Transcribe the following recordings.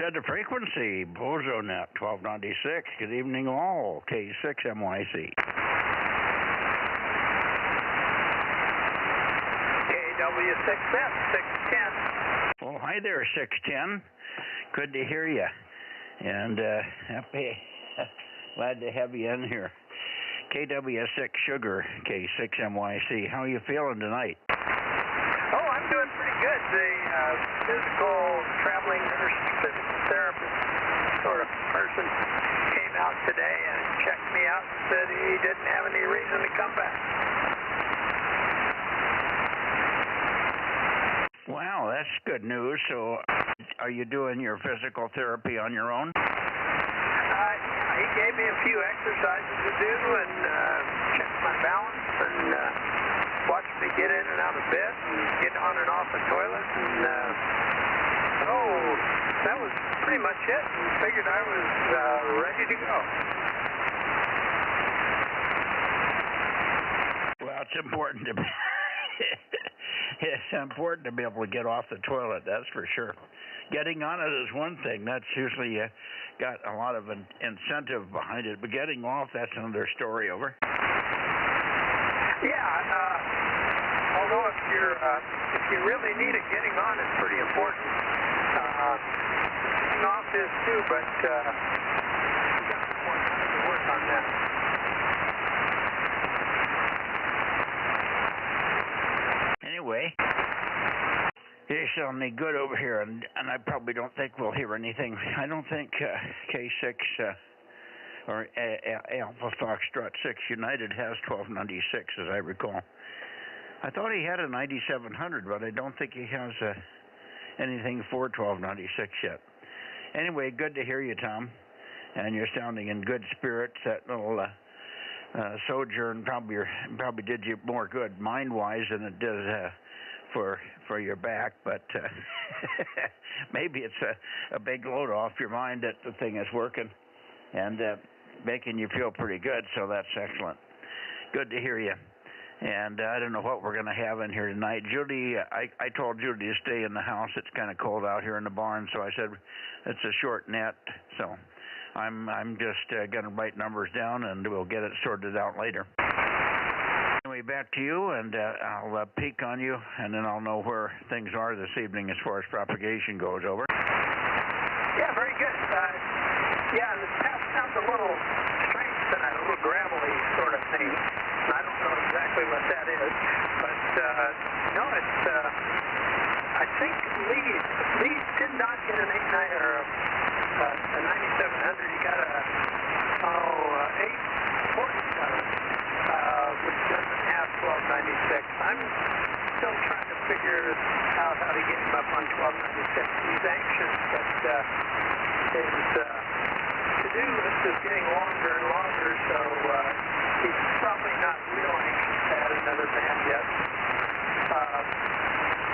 at the frequency. Bozo Net, 1296. Good evening all. K6MYC. KW6F, 610. Well, hi there, 610. Good to hear you. And happy, glad to have you in here. KW6 Sugar, K6MYC. How are you feeling tonight? Oh, I'm doing pretty good. The physical traveling nurse, physical therapist sort of person came out today and checked me out and said he didn't have any reason to come back. Wow, that's good news. So are you doing your physical therapy on your own? Yeah, he gave me a few exercises to do and checked my balance and watched me get in and out of bed and get on and off the toilet. And that was pretty much it. And figured I was ready to go. Well, it's important to be it's important to be able to get off the toilet, that's for sure. Getting on it is one thing. That's usually got a lot of incentive behind it. But getting off, that's another story. Over. Yeah. Although if you really need it, getting on is pretty important. Getting off is too, but you got some more time to work on that. Anyway, you're sounding good over here, and I probably don't think we'll hear anything. I don't think K6 or Alpha Foxtrot 6 United has 1296, as I recall. I thought he had a 9700, but I don't think he has anything for 1296 yet. Anyway, good to hear you, Tom, and you're sounding in good spirits. That little sojourn probably did you more good mind-wise than it does for your back, but maybe it's a big load off your mind that the thing is working and making you feel pretty good, so that's excellent. Good to hear you. And I don't know what we're going to have in here tonight. Judy, I told Judy to stay in the house. It's kind of cold out here in the barn, so I said it's a short net, so I'm just going to write numbers down, and we'll get it sorted out later. Anyway, back to you, and I'll peek on you, and then I'll know where things are this evening as far as propagation goes. Over. Yeah, very good. Yeah, the path sounds a little strange tonight, a little gravelly sort of thing. I don't know exactly what that is, but no, it's. I think Lee did not get an 89 or a 9700. He got a 847. Which doesn't have 1296. I'm still trying to figure out how to get him up on 1296. He's anxious, but his to-do list is getting longer and longer, so he's probably not real anxious to add another band yet.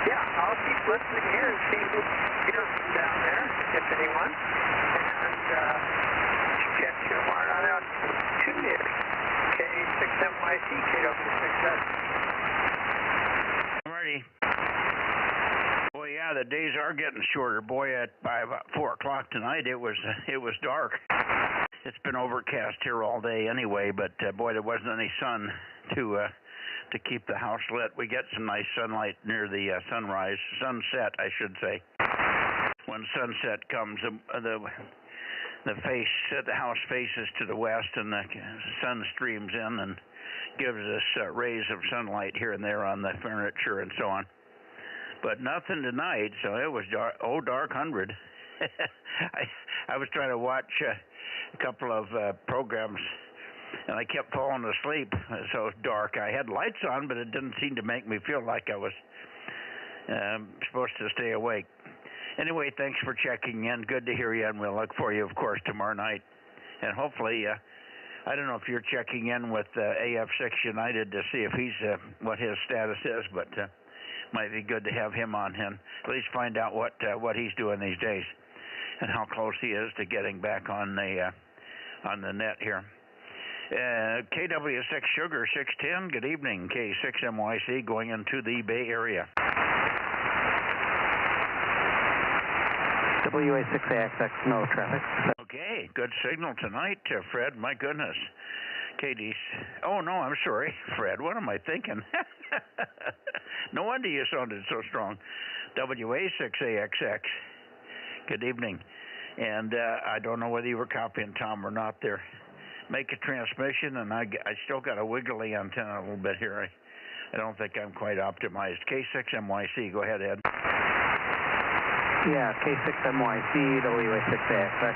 Yeah, I'll keep listening here and see who hears from down there, if anyone, and check your wire on out to there. K6MYC, KW6F. Alrighty. Well, yeah, the days are getting shorter. Boy, by about 4 o'clock tonight, it was dark. It's been overcast here all day anyway, but boy, there wasn't any sun to keep the house lit. We get some nice sunlight near the sunset, I should say. When sunset comes, the house faces to the west, and the sun streams in and gives us rays of sunlight here and there on the furniture and so on. But nothing tonight, so it was dark 100. I was trying to watch a couple of programs, and I kept falling asleep. So it was dark. I had lights on, but it didn't seem to make me feel like I was supposed to stay awake. Anyway, thanks for checking in. Good to hear you, and we'll look for you, of course, tomorrow night. And hopefully, I don't know if you're checking in with AF6 United to see if he's what his status is, but might be good to have him on him. At least find out what he's doing these days and how close he is to getting back on the net here. KW6 Sugar 610. Good evening, K6MYC going into the Bay Area. The WA6AXX, no traffic. Okay, good signal tonight, Fred. My goodness. Katie's. Oh, no, I'm sorry, Fred. What am I thinking? No wonder you sounded so strong. WA6AXX. Good evening. And I don't know whether you were copying Tom or not there. Make a transmission, and I still got a wiggly antenna a little bit here. I don't think I'm quite optimized. K6MYC, go ahead, Ed. Yeah, K6MYC, WA6AXX.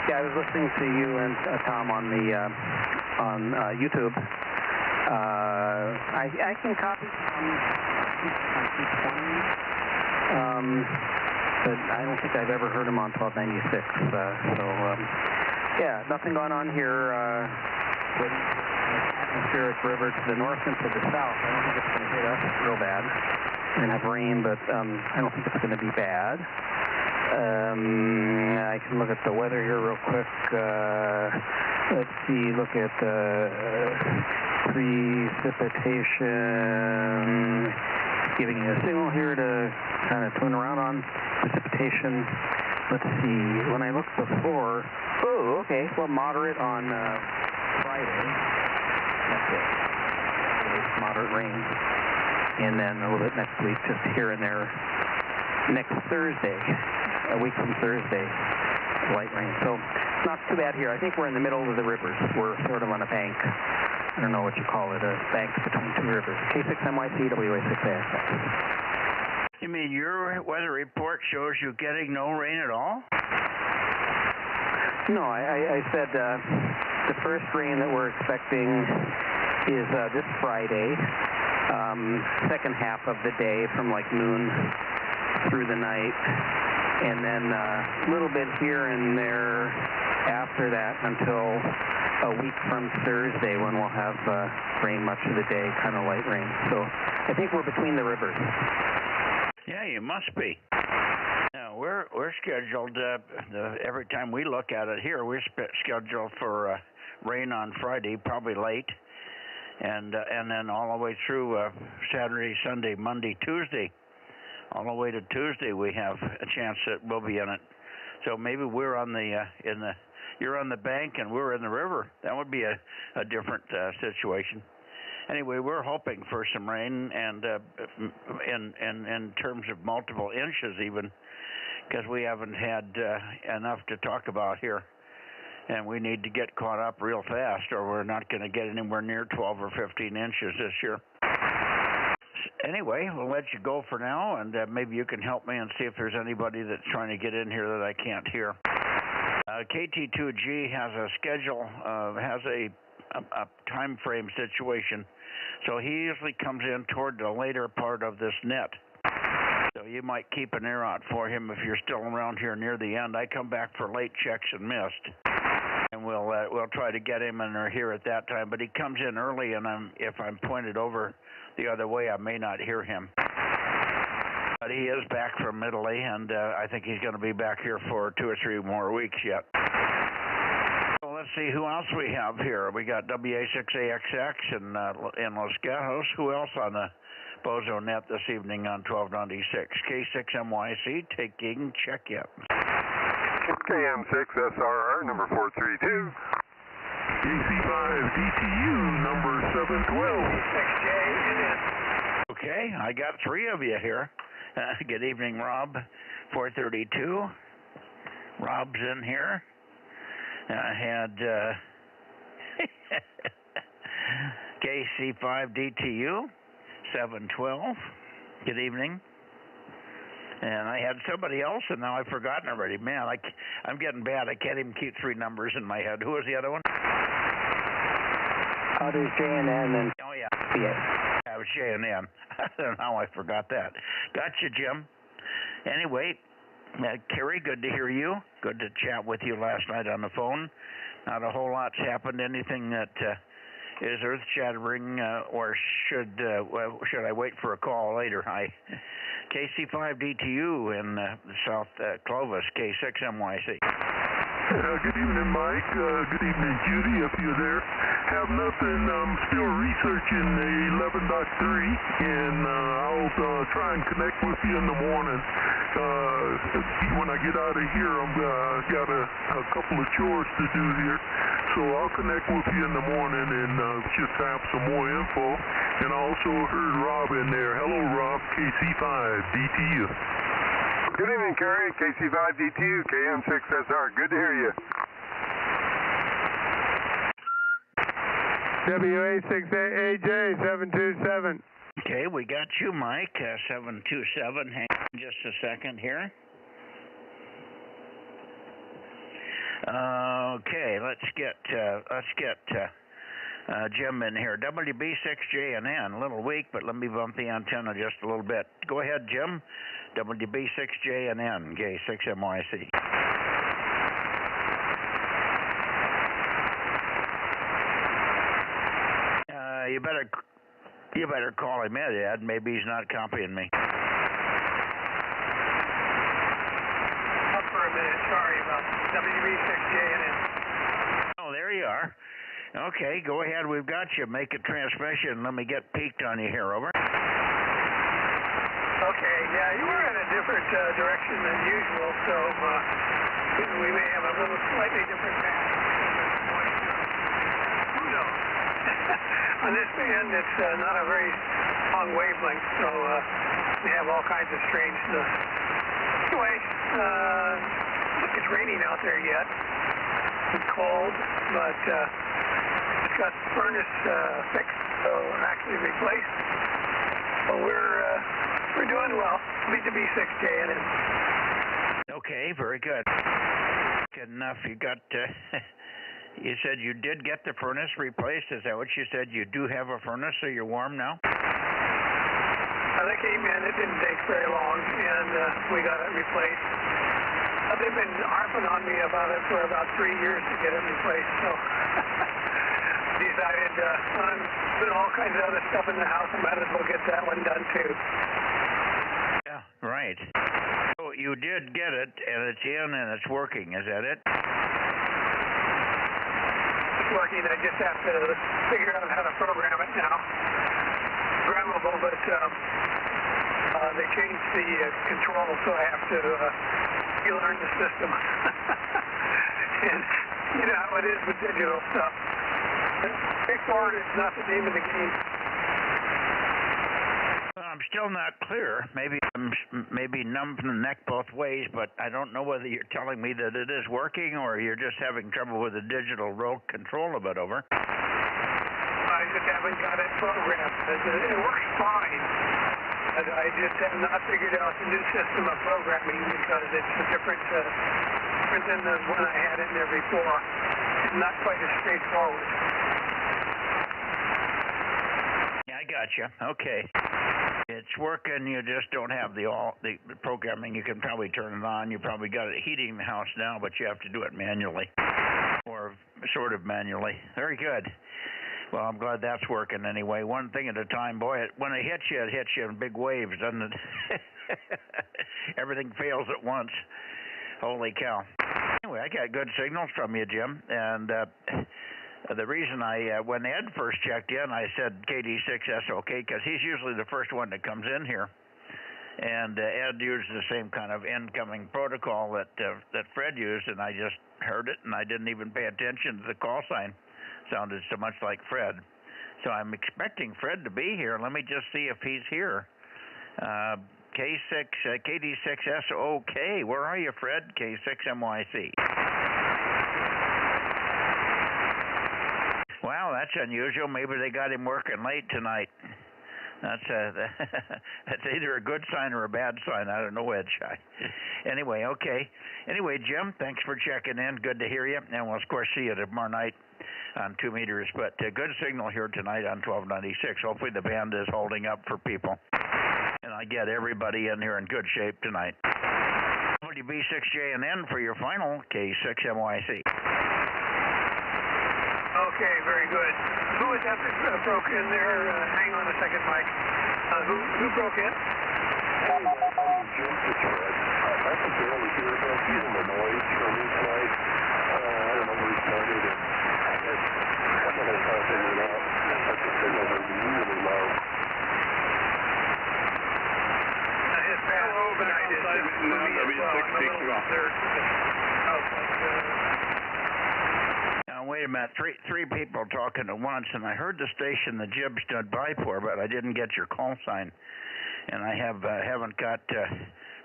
Yeah, I was listening to you and Tom on the on YouTube. I can copy on 220, but I don't think I've ever heard him on 1296. Yeah, nothing going on here. Atmospheric river to the north and to the south. I don't think it's going to hit us real bad. We're going to have rain, but I don't think it's going to be bad. I can look at the weather here real quick. Let's see, look at precipitation. Giving you a signal here to kind of turn around on precipitation. Let's see, when I looked before, oh, okay, well, moderate on Friday. That's it. Moderate rain. And then a little bit next week, just here and there. Next Thursday, a week from Thursday, light rain. So not too bad here. I think we're in the middle of the rivers. We're sort of on a bank. I don't know what you call it, a bank between two rivers. K6MYC, WA6AXX. You mean your weather report shows you getting no rain at all? No, I said the first rain that we're expecting is this Friday, second half of the day from like noon through the night, and then a little bit here and there after that until a week from Thursday when we'll have rain much of the day, kind of light rain. So I think we're between the rivers. Yeah, you must be. Now, we're scheduled, every time we look at it here, we're scheduled for rain on Friday, probably late, and then all the way through Saturday, Sunday, Monday, Tuesday. All the way to Tuesday we have a chance that we'll be in it. So maybe we're on you're on the bank and we're in the river. That would be a different situation. Anyway, we're hoping for some rain, and in terms of multiple inches even, because we haven't had enough to talk about here. And we need to get caught up real fast, or we're not going to get anywhere near 12 or 15 inches this year. Anyway, we'll let you go for now, and maybe you can help me and see if there's anybody that's trying to get in here that I can't hear. KT2G has a schedule, has a time frame situation, so he usually comes in toward the later part of this net. So you might keep an ear out for him if you're still around here near the end. I come back for late checks and missed, and we'll try to get him in or here at that time. But he comes in early, and if I'm pointed over the other way, I may not hear him. But he is back from Italy, and I think he's going to be back here for 2 or 3 more weeks yet. So let's see who else we have here. We got WA6AXX in Los Gatos. Who else on the Bozo Net this evening on 1296? K6MYC taking check yet. KM6SRR number 432. DC5DTU number 712. XJ. Okay, I got 3 of you here. Good evening, Rob. 432. Rob's in here. I had KC5DTU 712. Good evening. And I had somebody else, and now I've forgotten already. Man, I'm getting bad. I can't even keep 3 numbers in my head. Who was the other one? There's J&N and Oh, yeah. PA. That was J&N. I don't know how I forgot that. Gotcha, Jim. Anyway, Kerry, good to hear you. Good to chat with you last night on the phone. Not a whole lot's happened. Anything that is earth-shattering, or should I wait for a call later? Hi. KC5DTU in South Clovis, K6MYC. Good evening, Mike. Good evening, Judy, if you're there. Have nothing. I'm still researching the 11.3, and I'll try and connect with you in the morning. When I get out of here, I've got a couple of chores to do here, so I'll connect with you in the morning and just have some more info. And I also heard Rob in there. Hello, Rob, KC5DTU. Good evening, Kerry. KC5DTU, KM6SR. Good to hear you. WA6AJ727. Okay, we got you, Mike. 727. Hang on just a second here. Okay, let's get Jim in here. WB6JNN, a little weak, but let me bump the antenna just a little bit. Go ahead, Jim. WB6JNN, K6MYC. You better call him in, Ed. Maybe he's not copying me. Up for a minute. Sorry about WB6JNN. Oh, there you are. Okay, go ahead. We've got you. Make a transmission. Let me get peaked on you here. Over. Okay, yeah, you were in a different direction than usual, so we may have a little slightly different path. Who knows? On this band, it's not a very long wavelength, so we have all kinds of strange stuff. Anyway, it's raining out there yet. It's cold, but it's got the furnace fixed, so actually replaced. So we're doing well. B6JNN. Okay, very good. Good enough. You got. You said you did get the furnace replaced. Is that what you said? You do have a furnace, so you're warm now? They came in. It didn't take very long, and we got it replaced. They've been harping on me about it for about 3 years to get it replaced, so decided I'm doing all kinds of other stuff in the house. I might as well get that one done, too. Yeah, right. So you did get it, and it's in, and it's working. Is that it? Working. I just have to figure out how to program it now. Programmable, but they changed the control, so I have to relearn the system. And you know how it is with digital stuff. Straightforward is not the name of the game. I'm still not clear. Maybe I'm numb from the neck both ways, but I don't know whether you're telling me that it is working or you're just having trouble with the digital road control of it. Over. I just haven't got it programmed. It works fine. I just have not figured out the new system of programming because it's different than the one I had in there before. It's not quite as straightforward. Yeah, I gotcha. Okay. It's working. You just don't have the programming. You can probably turn it on. You probably got it heating the house now, but you have to do it manually, or sort of manually. Very good. Well, I'm glad that's working anyway. One thing at a time, boy. When it hits you in big waves, doesn't it? Everything fails at once. Holy cow. Anyway, I got good signals from you, Jim, and the reason when Ed first checked in, I said KD6SOK because he's usually the first one that comes in here. And Ed used the same kind of incoming protocol that Fred used, and I just heard it, and I didn't even pay attention to the call sign. Sounded so much like Fred. So I'm expecting Fred to be here. Let me just see if he's here. KD6SOK. Where are you, Fred? K6MYC. Wow, that's unusual. Maybe they got him working late tonight. That's either a good sign or a bad sign. I don't know which. Anyway, okay. Anyway, Jim, thanks for checking in. Good to hear you. And we'll, of course, see you tomorrow night on 2 meters. But good signal here tonight on 1296. Hopefully the band is holding up for people. And I get everybody in here in good shape tonight. WB6JNN for your final K6MYC. Okay, very good. Who was that that broke in there? Hang on a second, Mike. Who broke in? Hey, my name's Jim. It's Fred. I can barely hear him. Even the noise from inside. I don't know where he's pointed. And when I try to figure it out. Like the signals are really low. Hello, back outside Now, wait a minute. Three people talking at once, and I heard the station the jib stood by for, but I didn't get your call sign, and I haven't got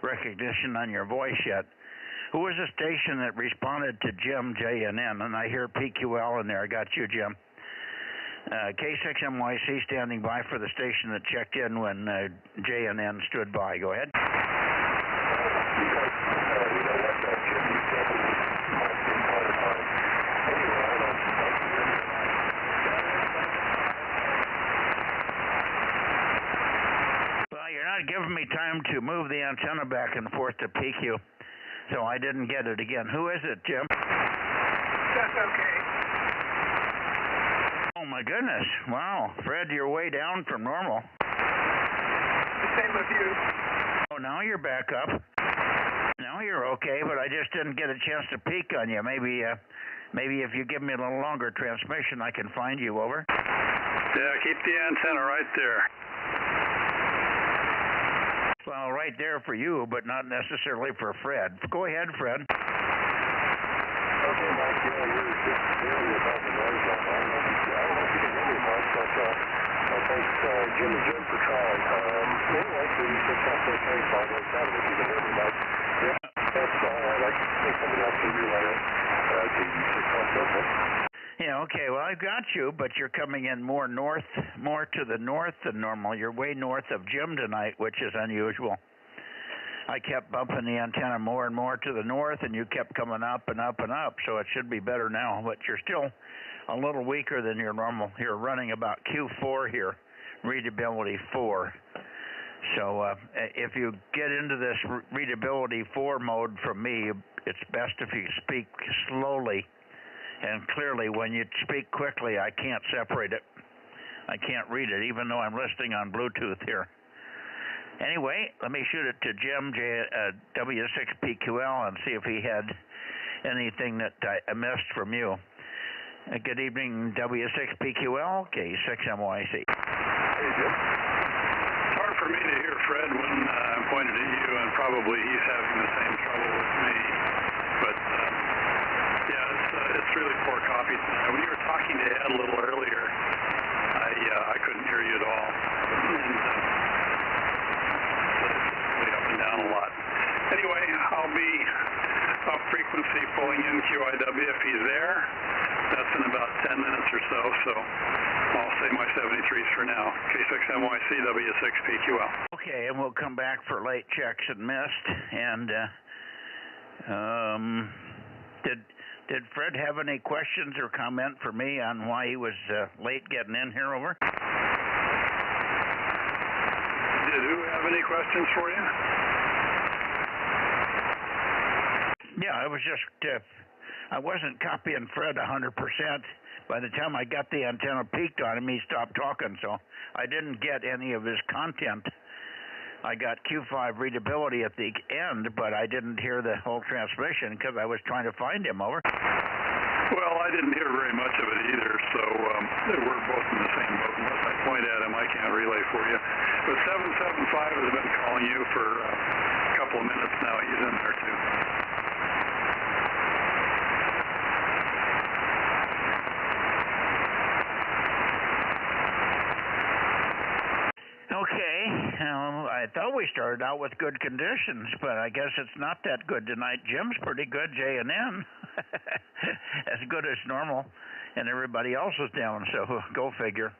recognition on your voice yet. Who was the station that responded to Jim, JNN? And I hear PQL in there. I got you, Jim. K6MYC standing by for the station that checked in when JNN stood by. Go ahead. Well, you're not giving me time to move the antenna back and forth to PQ, so I didn't get it again. Who is it, Jim? That's okay. Oh, my goodness. Wow. Fred, you're way down from normal. The same with you. Oh, now you're back up. Now you're okay, but I just didn't get a chance to peek on you. Maybe if you give me a little longer transmission, I can find you. Over. Yeah, keep the antenna right there. Well, right there for you, but not necessarily for Fred. Go ahead, Fred. Okay, Mike, you're just barely above the noise level. I don't know if you can hear me much, but thanks, Jim and Jim for trying. Anyway, so you just have to say 517 if you can hear me, Mike. Yeah, that's all. I'd like to say something else to you later. Yeah, okay, well, I've got you, but you're coming in more to the north than normal. You're way north of Jim tonight, which is unusual. I kept bumping the antenna more and more to the north, and you kept coming up and up and up, so it should be better now. But you're still a little weaker than your normal. You're running about Q4 here, readability 4. So if you get into this readability 4 mode from me, it's best if you speak slowly and clearly. When you speak quickly, I can't separate it. I can't read it, even though I'm listening on Bluetooth here. Anyway, let me shoot it to Jim, W6PQL, and see if he had anything that I missed from you. Good evening, W6PQL, K6MYC. Hey, Jim. It's hard for me to hear Fred when I'm pointed at you, and probably he's having the same trouble with me. But, yeah, it's really poor copy tonight. When you were talking to Ed a little earlier, I couldn't hear you at all. And, down a lot. Anyway, I'll be up frequency pulling in QIW if he's there. That's in about 10 minutes or so, so I'll say my 73s for now. K6MYC W6PQL. Okay, and we'll come back for late checks and missed. And did Fred have any questions or comment for me on why he was late getting in here? Over. Did who have any questions for you? Yeah, I was just, I wasn't copying Fred 100%. By the time I got the antenna peaked on him, he stopped talking, so I didn't get any of his content. I got Q5 readability at the end, but I didn't hear the whole transmission because I was trying to find him. Over. Well, I didn't hear very much of it either, so we're both in the same boat. Unless I point at him, I can't relay for you. But 775 has been calling you for a couple of minutes now. He's in there, too. Okay, I thought we started out with good conditions, but I guess it's not that good tonight. Jim's pretty good, JNN. As good as normal, and everybody else is down, so go figure.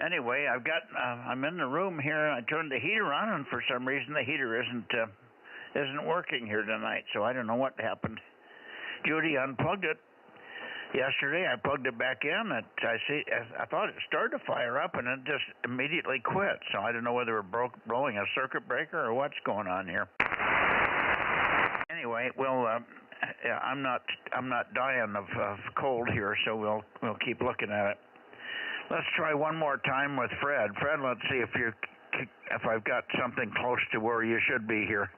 Anyway, I'm in the room here. I turned the heater on, and for some reason the heater isn't working here tonight, so I don't know what happened. Judy unplugged it yesterday. I plugged it back in. I thought it started to fire up, and it just immediately quit. So I don't know whether we're blowing a circuit breaker or what's going on here. Anyway, I'm not dying of cold here, so we'll keep looking at it. Let's try one more time with Fred. Fred, let's see if I've got something close to where you should be here.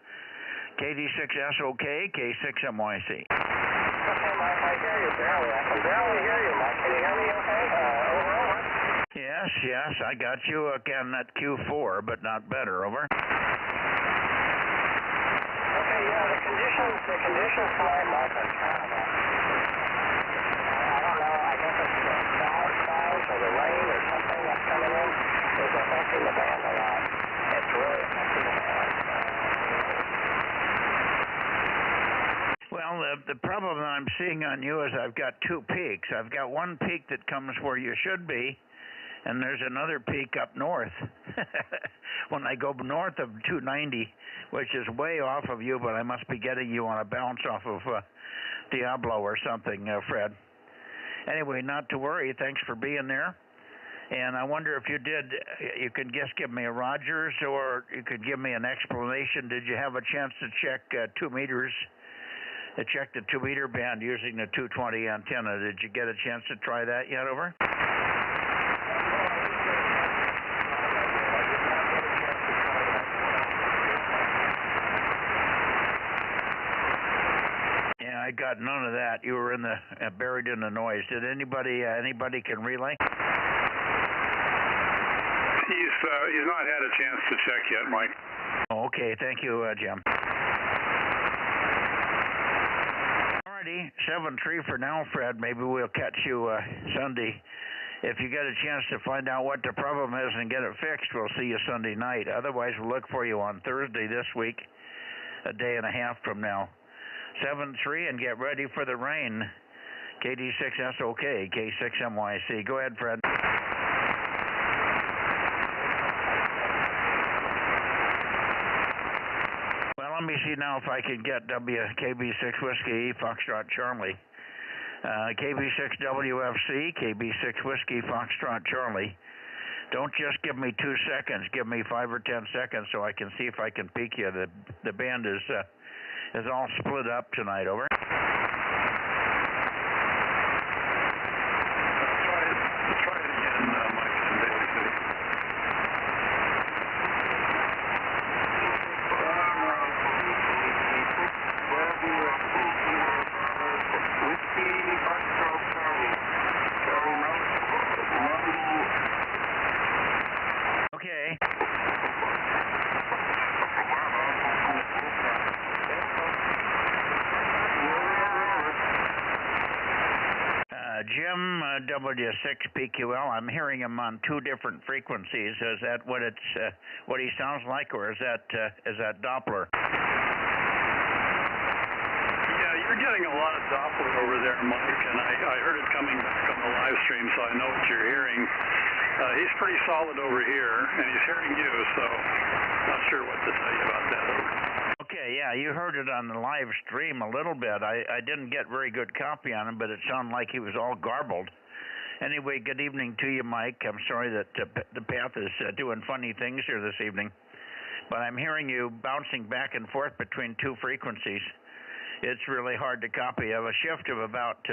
KD6SOK, K6MYC. Okay, Mike. I hear you barely. I can barely hear you, Mike. Can you hear me okay? Over. Yes, I got you again at Q4, but not better. Over. Okay, yeah, the conditions tonight, Mike, are terrible. I don't know, I guess it's the shower clouds or the rain or something that's coming in is affecting the band a lot. It's really affecting the band. Well, the problem that I'm seeing on you is I've got two peaks. I've got one peak that comes where you should be, and there's another peak up north. When I go north of 290, which is way off of you, but I must be getting you on a bounce off of Diablo or something, Fred. Anyway, not to worry. Thanks for being there. And I wonder if you could just give me a Rogers, or you could give me an explanation. Did you have a chance to check 2 meters? Check the 2 meter band using the 220 antenna. Did you get a chance to try that yet? Over. Yeah, I got none of that. You were in the buried in the noise. Did anybody can relay? He's not had a chance to check yet, Mike. Okay, thank you, Jim. 7-3 for now, Fred. Maybe we'll catch you Sunday. If you get a chance to find out what the problem is and get it fixed, we'll see you Sunday night. Otherwise, we'll look for you on Thursday this week, a day and a half from now. 7-3, and get ready for the rain. KD6SOK, K6MYC. Go ahead, Fred. Let me see now if I can get KB6 Whiskey Foxtrot Charlie. KB6 WFC, KB6 Whiskey Foxtrot Charlie. Don't just give me 2 seconds. Give me 5 or 10 seconds so I can see if I can peek you. The band is all split up tonight. Over. Let's try it again, Mike, in Daly City. Okay. Jim W6PQL, I'm hearing him on 2 different frequencies. Is that what what he sounds like, or is that Doppler? Yeah, you're getting a lot of Doppler over there, Mike, and I heard it coming back on the live stream, so I know what you're hearing. He's pretty solid over here, and he's hearing you, so not sure what to tell you about that. Okay, yeah, you heard it on the live stream a little bit. I didn't get very good copy on him, but it sounded like he was all garbled. Anyway, good evening to you, Mike. I'm sorry that the path is doing funny things here this evening, but I'm hearing you bouncing back and forth between 2 frequencies. It's really hard to copy. I have a shift of about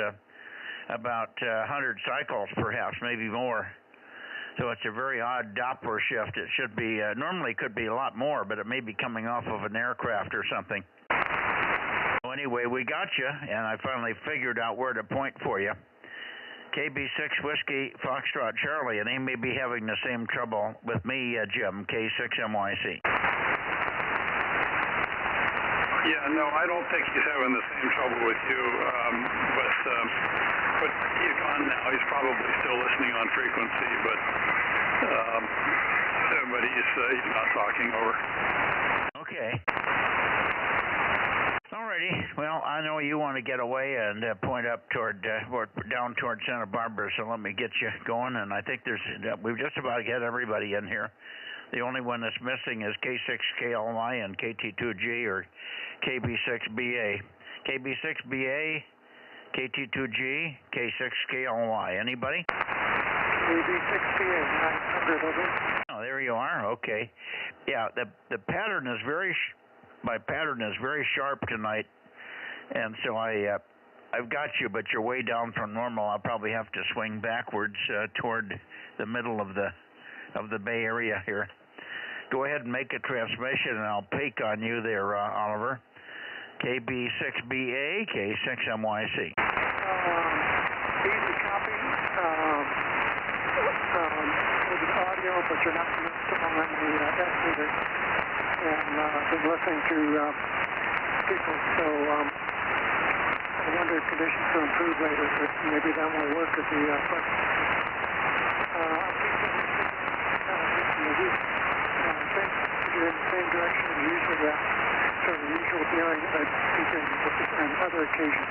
100 cycles, perhaps, maybe more. So it's a very odd Doppler shift. It should be, normally could be a lot more, but it may be coming off of an aircraft or something. So anyway, we got you, and I finally figured out where to point for you. KB6 Whiskey Foxtrot Charlie, and he may be having the same trouble with me, Jim, K6MYC. Yeah, no, I don't think he's having the same trouble with you, but he's gone now. He's probably still listening on frequency, but he's not talking over. Okay. Alrighty. Well, I know you want to get away and point up toward down toward Santa Barbara, so let me get you going. And I think we've just about got everybody in here. The only one that's missing is K6KLY and KT2G or KB6BA. KB6BA, KT2G, K6KLY. Anybody? KB6BA, 900, over. Oh, there you are. Okay. Yeah, the pattern is my pattern is very sharp tonight, and so I've got you, but you're way down from normal. I'll probably have to swing backwards toward the middle of the Bay Area here. Go ahead and make a transmission, and I'll peek on you there, Oliver. KB6BA, K6MYC. radio, but you're not on the S meter. And been listening to people, so I wonder if conditions will improve later, but maybe that won't work at the front. You're in the same direction as usually, sort of the usual dealing on other occasions.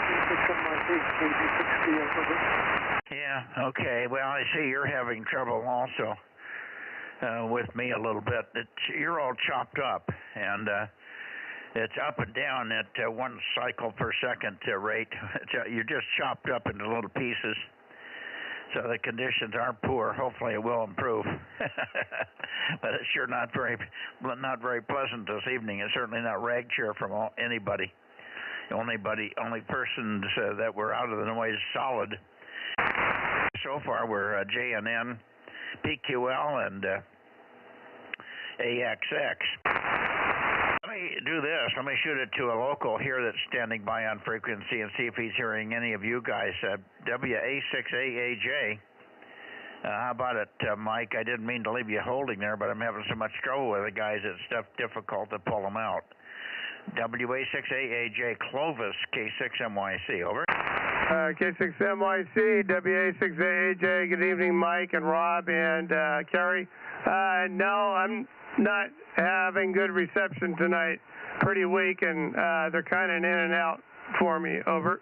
K6MYC, KG6P over. Yeah, okay. Well, I see you're having trouble also with me a little bit. You're all chopped up, and it's up and down at 1 cycle per second rate. You're just chopped up into little pieces. So the conditions are poor. Hopefully it will improve. But it's sure not very pleasant this evening. It's certainly not rag cheer from anybody. Only persons that were out of the noise solid so far were JNN, PQL, and AXX. Let me do this. Let me shoot it to a local here that's standing by on frequency and see if he's hearing any of you guys. WA6AAJ. How about it, Mike? I didn't mean to leave you holding there, but I'm having so much trouble with the guys, it's difficult to pull them out. WA6AAJ Clovis, K6MYC, over. K6MYC, WA6AAJ, good evening, Mike and Rob and Kerry. No, I'm not having good reception tonight. Pretty weak, and they're kind of in and out for me, over.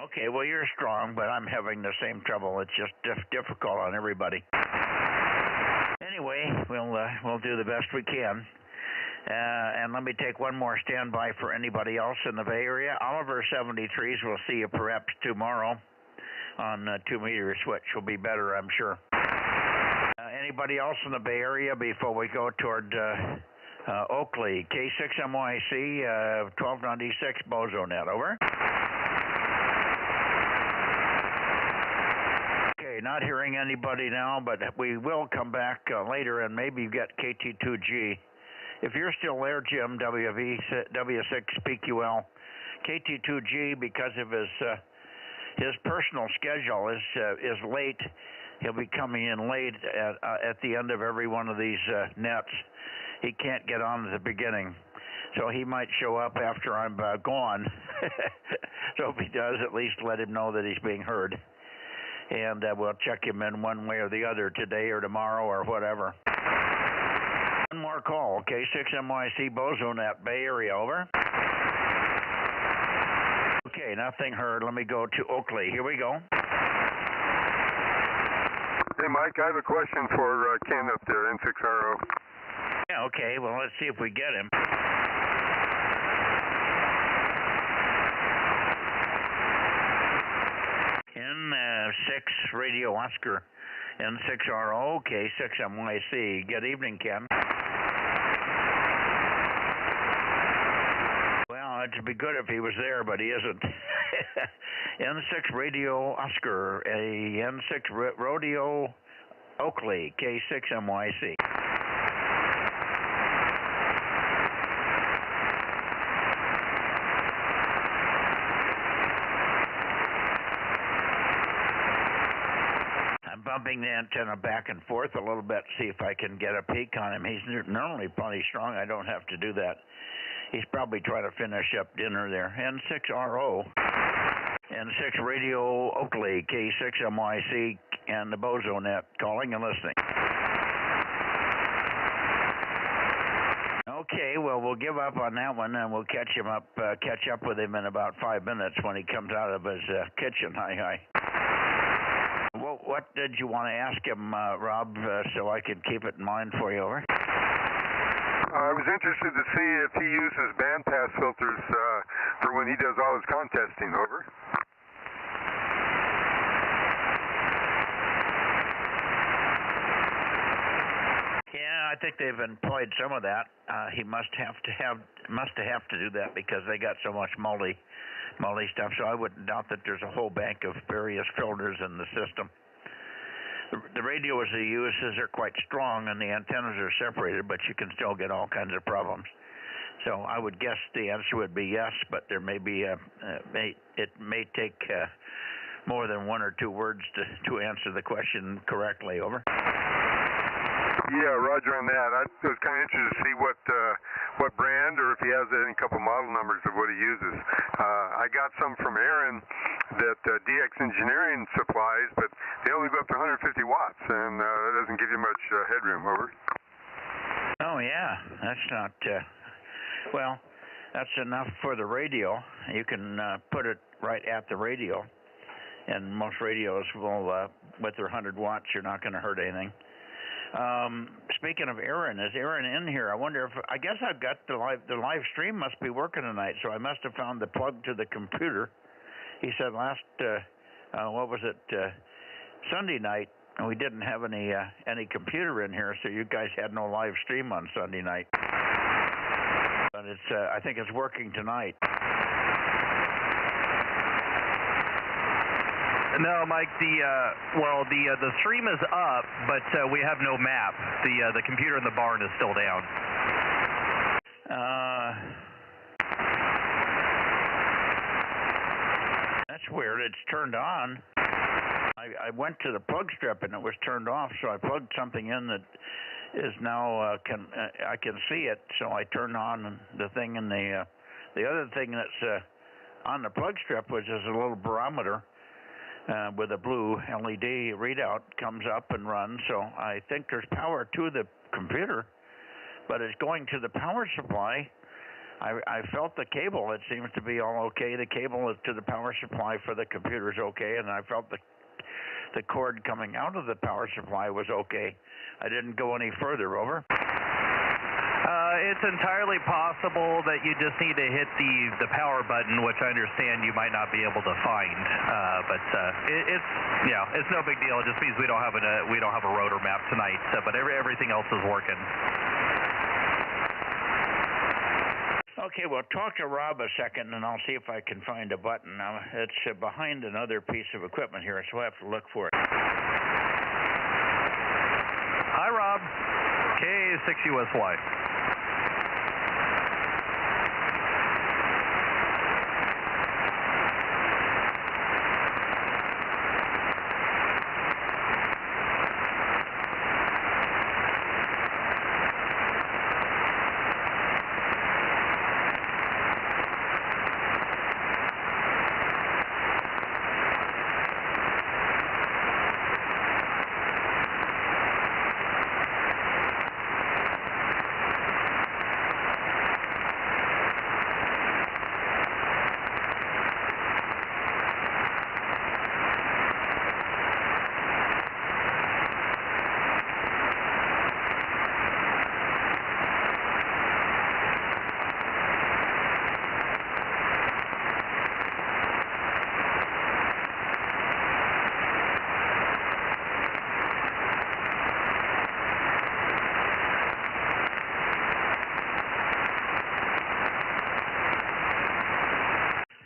Okay, well, you're strong, but I'm having the same trouble. It's just difficult on everybody. Anyway, we'll do the best we can. And let me take one more standby for anybody else in the Bay Area. Oliver 73s, we'll see you perhaps tomorrow on 2-meter switch. Will be better, I'm sure. Anybody else in the Bay Area before we go toward Oakley? K6MYC, 1296 Bozo Net, over. Okay, not hearing anybody now, but we will come back later and maybe get KT2G. If you're still there, Jim, W6PQL, KT2G, because of his personal schedule is late. He'll be coming in late at the end of every one of these nets. He can't get on at the beginning, so he might show up after I'm gone. So if he does, at least let him know that he's being heard. And we'll check him in one way or the other today or tomorrow or whatever. One more call, K6MYC Bozo Net, Bay Area, over. Okay, nothing heard. Let me go to Oakley. Here we go. Hey, Mike, I have a question for Ken up there, N6RO. Yeah, okay. Well, let's see if we get him. N6 Radio Oscar, N6RO, K6MYC. Good evening, Ken. Well, it'd be good if he was there, but he isn't. N6 Radio Oscar, a N6 Rodeo Oakley, K6MYC. I'm bumping the antenna back and forth a little bit, see if I can get a peek on him. He's normally plenty strong. I don't have to do that. He's probably trying to finish up dinner there. N6RO, N6 Radio Oakley, K6MYC, and the Bozo Net, calling and listening. Okay, well, we'll give up on that one, and we'll catch up with him in about 5 minutes when he comes out of his kitchen. Hi. Well, what did you want to ask him, Rob, so I could keep it in mind for you, over? I was interested to see if he uses bandpass filters for when he does all his contesting, over. Yeah, I think they've employed some of that. He must have to do that because they got so much multi stuff. So I wouldn't doubt that there's a whole bank of various filters in the system. The radios he uses are quite strong, and the antennas are separated, but you can still get all kinds of problems. So I would guess the answer would be yes, but there may be it may take more than one or two words to answer the question correctly. Over. Yeah, Roger on that. I was kind of interested to see what brand, or if he has any couple model numbers of what he uses. I got some from Aaron that DX Engineering supplies, but they only go up to 150 watts, and that doesn't give you much headroom. Over. Oh yeah, that's not. Well, that's enough for the radio. You can put it right at the radio, and most radios will, with their 100 watts, you're not going to hurt anything. Speaking of Aaron, is Aaron in here? I wonder if, I guess I've got the live stream must be working tonight, so I must have found the plug to the computer. He said last, what was it, Sunday night, we didn't have any computer in here, so you guys had no live stream on Sunday night. But it's, I think it's working tonight. No, Mike. The stream is up, but we have no map. The computer in the barn is still down. That's weird. It's turned on. I went to the plug strip and it was turned off, so I plugged something in that is now I can see it. So I turned on the thing, and the other thing that's on the plug strip was just a little barometer. With a blue LED readout comes up and runs, so I think there's power to the computer, but it's going to the power supply. I felt the cable, it seems to be all okay. The cable is to the power supply for the computer is okay, and I felt the cord coming out of the power supply was okay. I didn't go any further. Over. It's entirely possible that you just need to hit the power button, which I understand you might not be able to find. But it's no big deal. It just means we don't have a rotor map tonight. But everything else is working. Okay, well, talk to Rob a second, and I'll see if I can find a button. Now, it's behind another piece of equipment here, so I have to look for it. Hi, Rob. K6USY.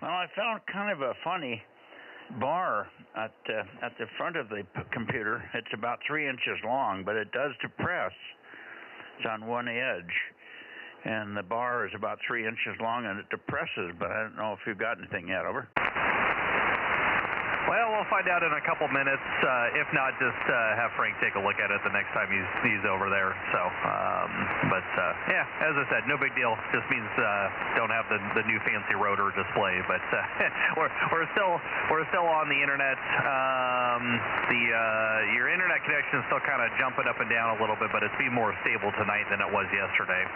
I found kind of a funny bar at the front of the computer. It's about 3 inches long, but it does depress. It's on one edge, and the bar is about 3 inches long, and it depresses, but I don't know if you've got anything yet. Over. Well, we'll find out in a couple minutes. If not, just have Frank take a look at it the next time he's over there. So, yeah, as I said, no big deal. Just means don't have the new fancy rotor display. But we're still on the internet. Your internet connection is still kind of jumping up and down a little bit, but it's being more stable tonight than it was yesterday.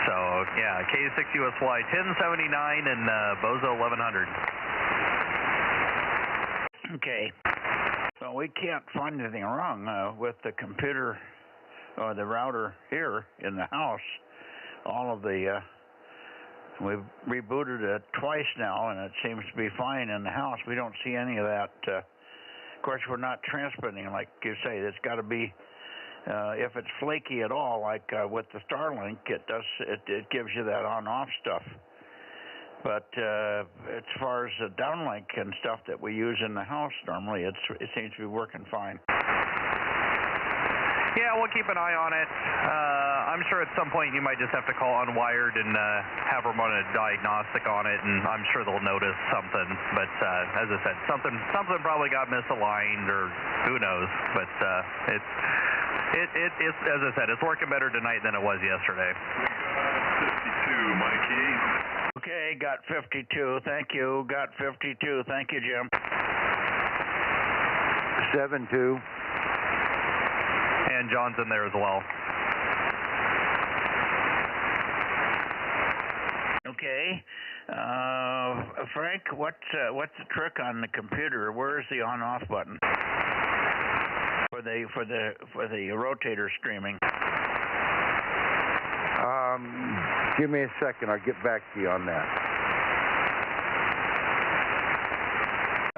So, yeah, K6USY 1079 and Bozo 1100. Okay. Well, we can't find anything wrong with the computer or the router here in the house. All of the we've rebooted it twice now, and it seems to be fine in the house. We don't see any of that. Of course, we're not transmitting, like you say. It's got to be if it's flaky at all, like with the Starlink, it gives you that on-off stuff. But as far as the downlink and stuff that we use in the house, normally it seems to be working fine. Yeah, we'll keep an eye on it. I'm sure at some point you might just have to call Unwired and have them run a diagnostic on it, and I'm sure they'll notice something. But as I said, something probably got misaligned, or who knows. But it's as I said, it's working better tonight than it was yesterday. 52, Mikey. Okay, got 52. Thank you. Got 52. Thank you, Jim. 7-2. And John's in there as well. Okay, Frank, what's the trick on the computer? Where is the on/off button for the rotator streaming? Give me a second. I'll get back to you on that.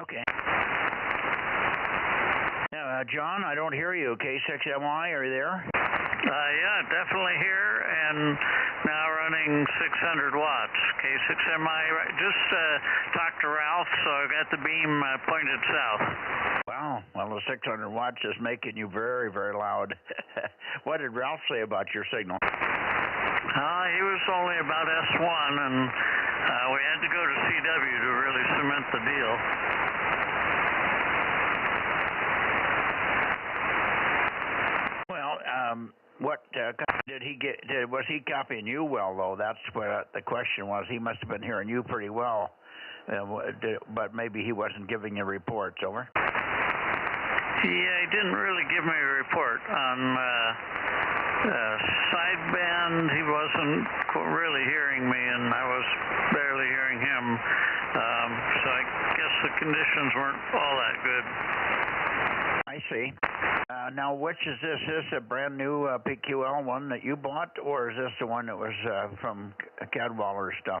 Okay. Now, John, I don't hear you. K6MI, are you there? Yeah, definitely here, and now running 600 watts. K6MI, right? Just talked to Ralph, so I got the beam pointed south. Wow, well, the 600 watts is making you very, very loud. What did Ralph say about your signal? He was only about S1, and we had to go to CW to really cement the deal. Well, what did he get? Was he copying you well, though? That's what the question was. He must have been hearing you pretty well, but maybe he wasn't giving you reports. Over. Yeah, he didn't really give me a report on sideband. He wasn't really hearing me, and I was barely hearing him. So I guess the conditions weren't all that good. I see. Now, which is this? Is this a brand new PQL one that you bought, or is this the one that was from Cadwaller stuff?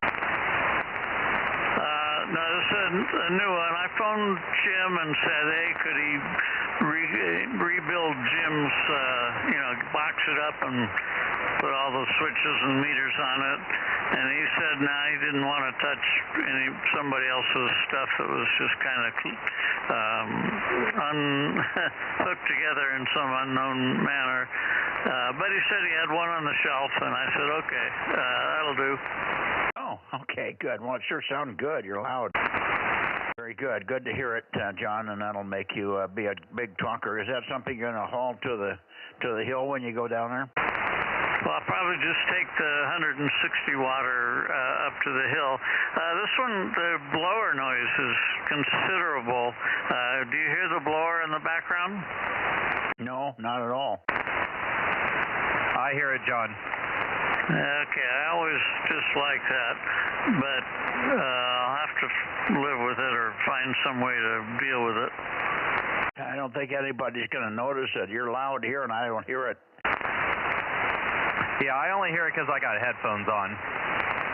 No, this is a new one. I phoned Jim and said, hey, could he rebuild Jim's, box it up and put all the switches and meters on it. And he said, he didn't want to touch somebody else's stuff that was just kind of hooked together in some unknown manner. But he said he had one on the shelf, and I said, okay, that'll do. Oh, okay, good. Well, it sure sounded good. You're loud. Very good. Good to hear it, John, and that'll make you be a big talker. Is that something you're going to haul to the hill when you go down there? Well, I'll probably just take the 160 watter up to the hill. This one, the blower noise is considerable. Do you hear the blower in the background? No, not at all. I hear it, John. Okay, I always dislike that, but I'll have to live with it or find some way to deal with it. I don't think anybody's going to notice it. You're loud here, and I don't hear it. Yeah, I only hear it because I got headphones on.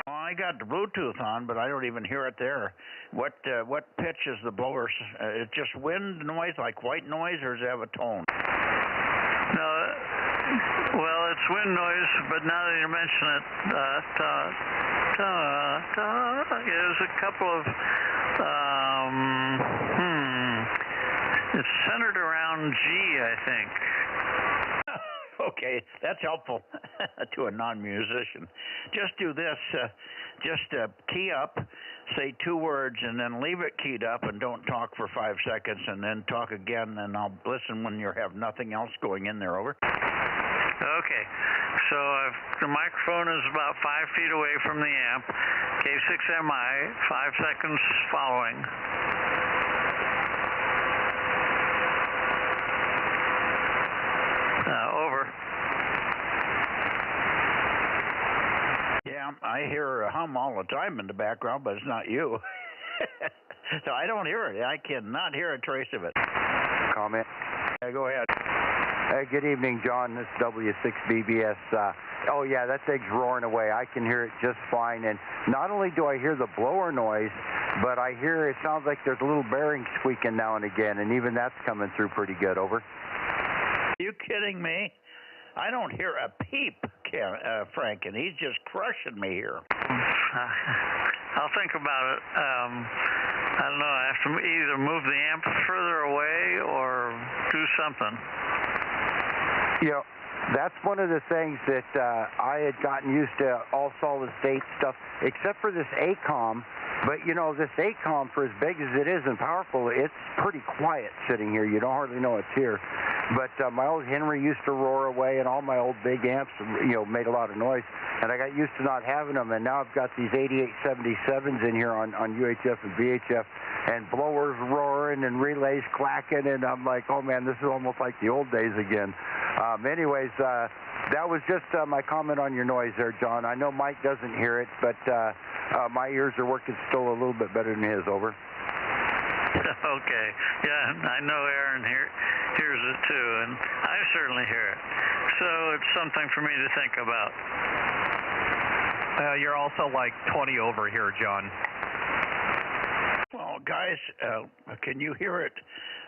Well, I got the Bluetooth on, but I don't even hear it there. What pitch is the blower? It's just wind noise, like white noise, or does it have a tone? No, well, it's wind noise, but now that you mention it, there's a couple of, it's centered around G, I think. Okay, that's helpful to a non-musician. Just do this. Just key up, say 2 words, and then leave it keyed up and don't talk for 5 seconds, and then talk again, and I'll listen when you have nothing else going in there. Over. Okay, so the microphone is about 5 feet away from the amp. K6MI, 5 seconds following. Over. Yeah, I hear a hum all the time in the background, but it's not you. So I don't hear it. I cannot hear a trace of it. Comment? Yeah, go ahead. Good evening, John. This is W6BBS. Oh, yeah, that thing's roaring away. I can hear it just fine. And not only do I hear the blower noise, but I hear it sounds like there's a little bearing squeaking now and again, and even that's coming through pretty good. Over. Are you kidding me? I don't hear a peep, Frank, and he's just crushing me here. I'll think about it. I don't know. I have to either move the amp further away or do something. You know, that's one of the things that I had gotten used to, all solid state stuff, except for this ACOM. But, you know, this ACOM, for as big as it is and powerful, it's pretty quiet sitting here. You don't hardly know it's here. But my old Henry used to roar away, and all my old big amps, you know, made a lot of noise. And I got used to not having them, and now I've got these 8877s in here on UHF and VHF, and blowers roaring and relays clacking, and I'm like, oh, man, this is almost like the old days again. Anyways, that was just my comment on your noise there, John. I know Mike doesn't hear it, but my ears are working still a little bit better than his. Over. Okay. Yeah, I know Aaron hears it too, and I certainly hear it. So it's something for me to think about. You're also like 20 over here, John. Well, guys, can you hear it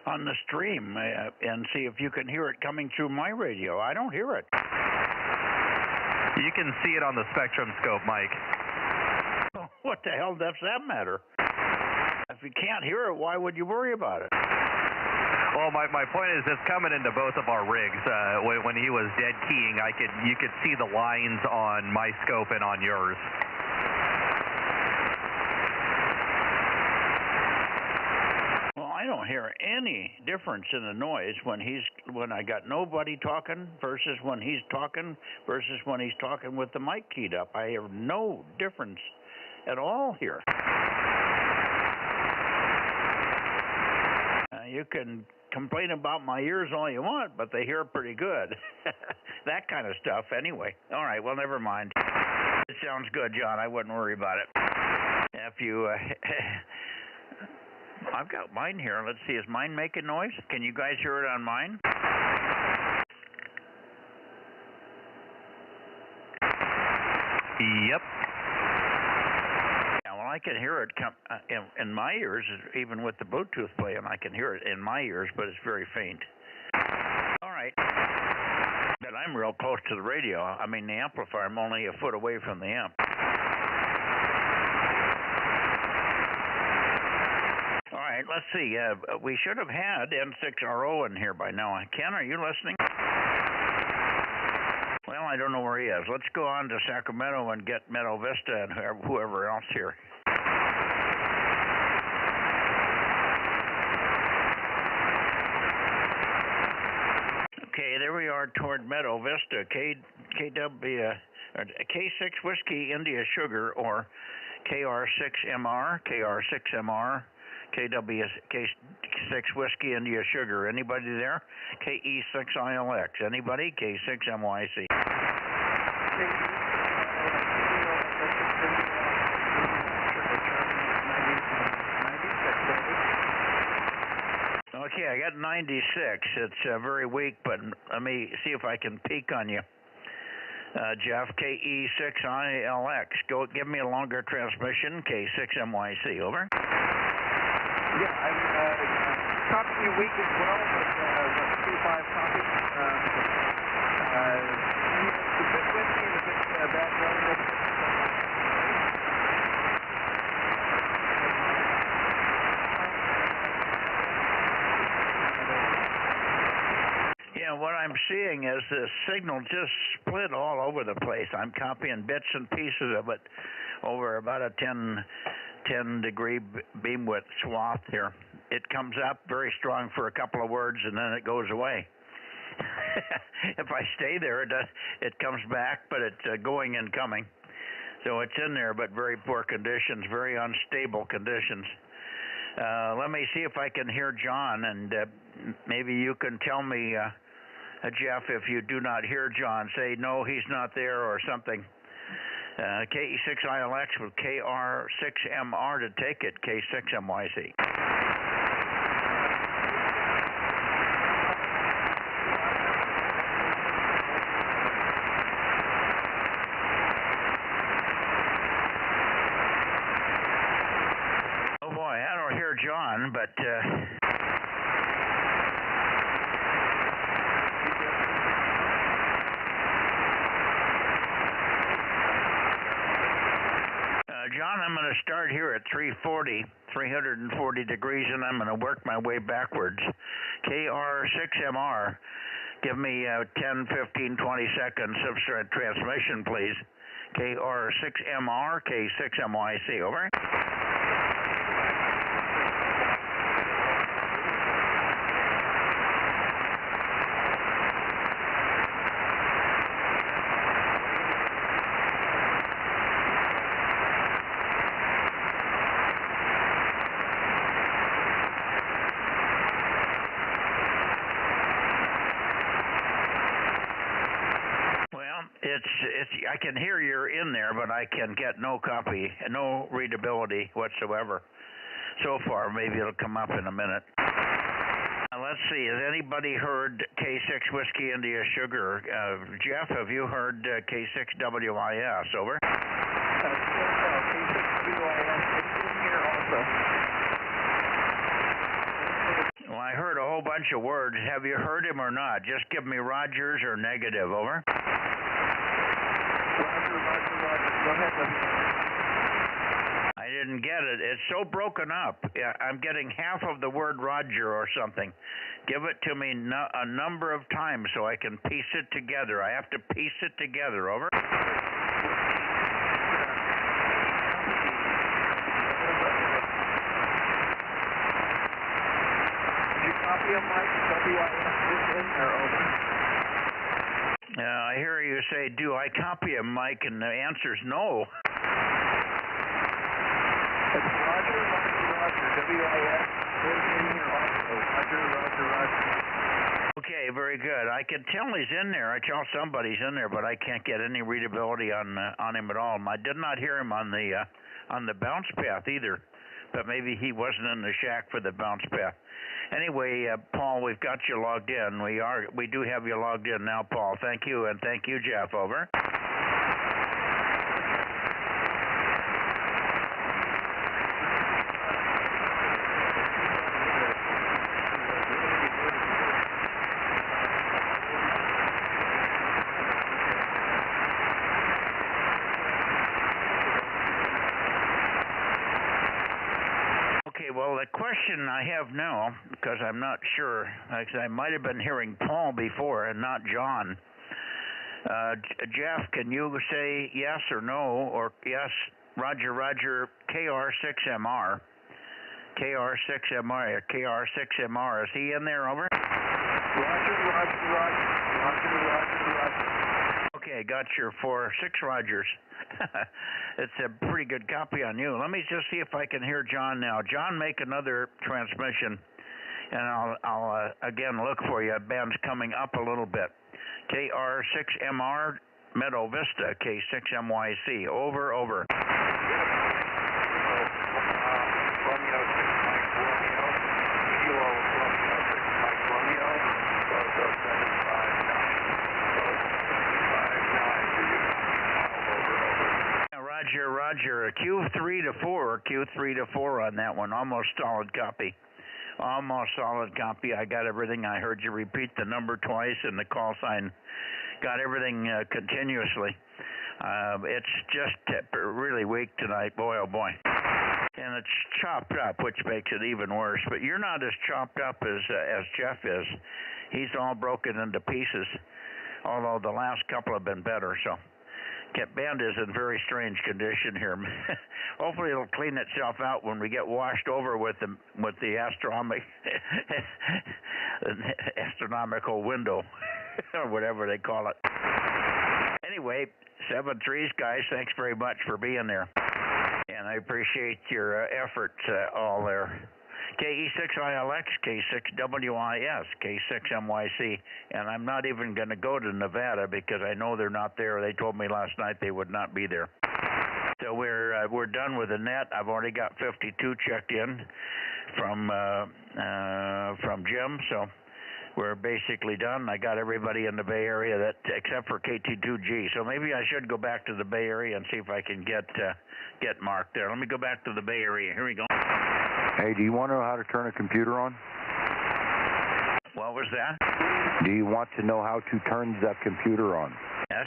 on the stream and see if you can hear it coming through my radio? I don't hear it. You can see it on the spectrum scope, Mike. Well, what the hell does that matter? If you can't hear it, why would you worry about it? Well, my point is it's coming into both of our rigs. When he was dead keying, you could see the lines on my scope and on yours. Well, I don't hear any difference in the noise when I got nobody talking versus when he's talking versus when he's talking with the mic keyed up. I hear no difference at all here. You can complain about my ears all you want, but they hear pretty good. That kind of stuff, anyway. All right, well, never mind. It sounds good, John. I wouldn't worry about it. If you, I've got mine here. Let's see, is mine making noise? Can you guys hear it on mine? Yep. I can hear it in my ears, even with the Bluetooth playing. I can hear it in my ears, but it's very faint. All right. But I'm real close to the radio. I mean, the amplifier, I'm only a foot away from the amp. All right, let's see. We should have had N6RO in here by now. Ken, are you listening? Well, I don't know where he is. Let's go on to Sacramento and get Meadow Vista and whoever else here. Okay, there we are toward Meadow Vista. K6 Whiskey India Sugar, or KR6MR, KR6MR, K6 Whiskey India Sugar. Anybody there? KE6ILX. Anybody? K6MYC. Okay, I got 96. It's very weak, but let me see if I can peek on you. Jeff, KE6ILX. Go, give me a longer transmission, K6MYC. Over. Yeah, I'm copying you weak as well, but 25 copies. It's a bit windy and a bit bad weather. Yeah, what I'm seeing is the signal just split all over the place. I'm copying bits and pieces of it over about a 10-degree beam width swath here. It comes up very strong for a couple of words, and then it goes away. If I stay there, it comes back, but it's going and coming. So it's in there, but very poor conditions, very unstable conditions. Let me see if I can hear John, and maybe you can tell me, Jeff, if you do not hear John, say, no, he's not there or something. KE6ILX with KR6MR to take it, K6MYC. Oh boy, I don't hear John, but John, I'm going to start here at 340 degrees, and I'm going to work my way backwards. KR6MR Give me 10, 15, 20 seconds of transmission, please. KR6MR, K6MYC, over. I can hear you're in there, but I can get no copy, no readability whatsoever. So far, maybe it'll come up in a minute. Let's see, has anybody heard K6 Whiskey India Sugar? Jeff, have you heard K6WIS, over? K6WIS, it's in here also. Well, I heard a whole bunch of words. Have you heard him or not? Just give me Rogers or negative, over. Go ahead, I didn't get it. It's so broken up. Yeah, I'm getting half of the word Roger or something. Give it to me a number of times so I can piece it together. I have to piece it together, over. Did you copy him, Mike? WIS is in there, over. I hear you say, do I copy him, Mike? And the answer's no. It's Roger. WIS is in here also. Roger. Okay, very good. I can tell he's in there. I tell somebody's in there, but I can't get any readability on him at all. I did not hear him on the bounce path either, but maybe he wasn't in the shack for the bounce path. Anyway, Paul, we've got you logged in. We do have you logged in now, Paul. Thank you, and thank you, Jeff, over. Well, the question I have now, because I'm not sure, I might have been hearing Paul before and not John. Jeff, can you say yes or no, or yes, Roger, KR6MR. KR6MR, KR6MR, is he in there, over? Roger. Okay, got your 6 Rogers. It's a pretty good copy on you. Let me just see if I can hear John now. John, make another transmission, and I'll again look for you. Band's coming up a little bit. KR6MR, Meadow Vista, K6MYC. Over. Romeo 6 Mike Romeo, Kilo Romeo 6 Mike Romeo, Bozo 759, Roger. Q3 to 4 on that one. Almost solid copy. I got everything. I heard you repeat the number twice and the call sign. Got everything continuously. It's just really weak tonight. Boy, oh boy. And it's chopped up, which makes it even worse. But you're not as chopped up as Jeff is. He's all broken into pieces, although the last couple have been better. So band is in very strange condition here. Hopefully it'll clean itself out when we get washed over with the astronomical window or whatever they call it. Anyway, 7-3s, guys, thanks very much for being there. And I appreciate your efforts all there. KE6ILX, K6WIS, K6MYC, and I'm not even going to go to Nevada because I know they're not there. They told me last night they would not be there. So we're done with the net. I've already got 52 checked in from Jim, so we're basically done. I got everybody in the Bay Area except for KT2G. So maybe I should go back to the Bay Area and see if I can get Mark there. Let me go back to the Bay Area. Here we go. Hey, do you want to know how to turn a computer on? What was that? Do you want to know how to turn the computer on? Yes.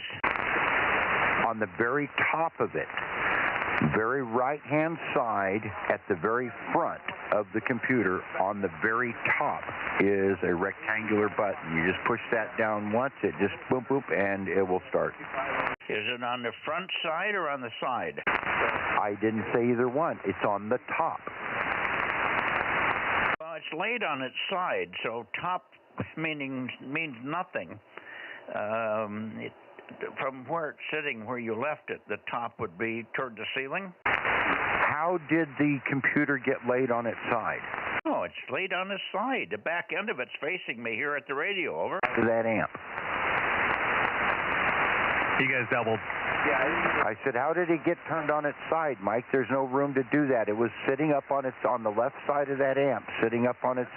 On the very top of it, very right-hand side at the very front, of the computer, on the very top is a rectangular button. You just push that down once, it just boop, boop, and it will start. Is it on the front side or on the side? I didn't say either one. It's on the top. Well, it's laid on its side, so top means nothing. From where it's sitting, where you left it, the top would be toward the ceiling? How did the computer get laid on its side? Oh, it's laid on its side. The back end of it's facing me here at the radio, over. To that amp. You guys doubled. Yeah, I said, how did it get turned on its side, Mike? There's no room to do that. It was sitting up on the left side of that amp, sitting up on its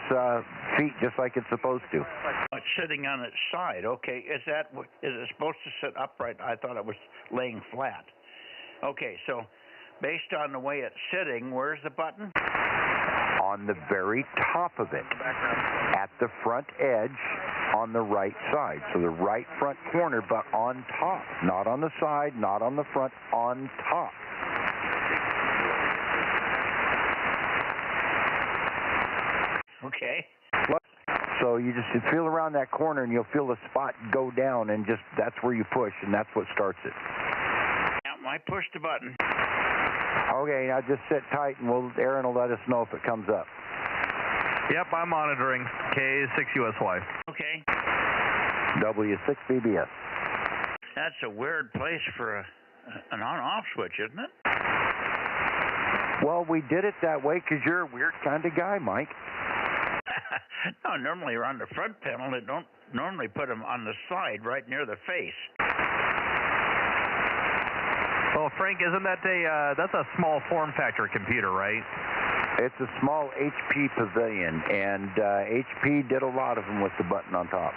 feet just like it's supposed to. It's sitting on its side. Okay, is it supposed to sit upright? I thought it was laying flat. Okay, so based on the way it's sitting, where's the button? On the very top of it, at the front edge, on the right side. So the right front corner, but on top. Not on the side, not on the front, on top. Okay. So you just feel around that corner and you'll feel the spot go down, and just that's where you push, and that's what starts it. Yeah, I pushed the button. Okay, now just sit tight, and Aaron will let us know if it comes up. Yep, I'm monitoring. K6USY. Okay. W6BBS. That's a weird place for an on-off switch, isn't it? Well, we did it that way because you're a weird kind of guy, Mike. No, normally you're on the front panel. They don't normally put them on the side, right near the face. Well, Frank, isn't that that's a small form factor computer, right? It's a small HP Pavilion, and HP did a lot of them with the button on top.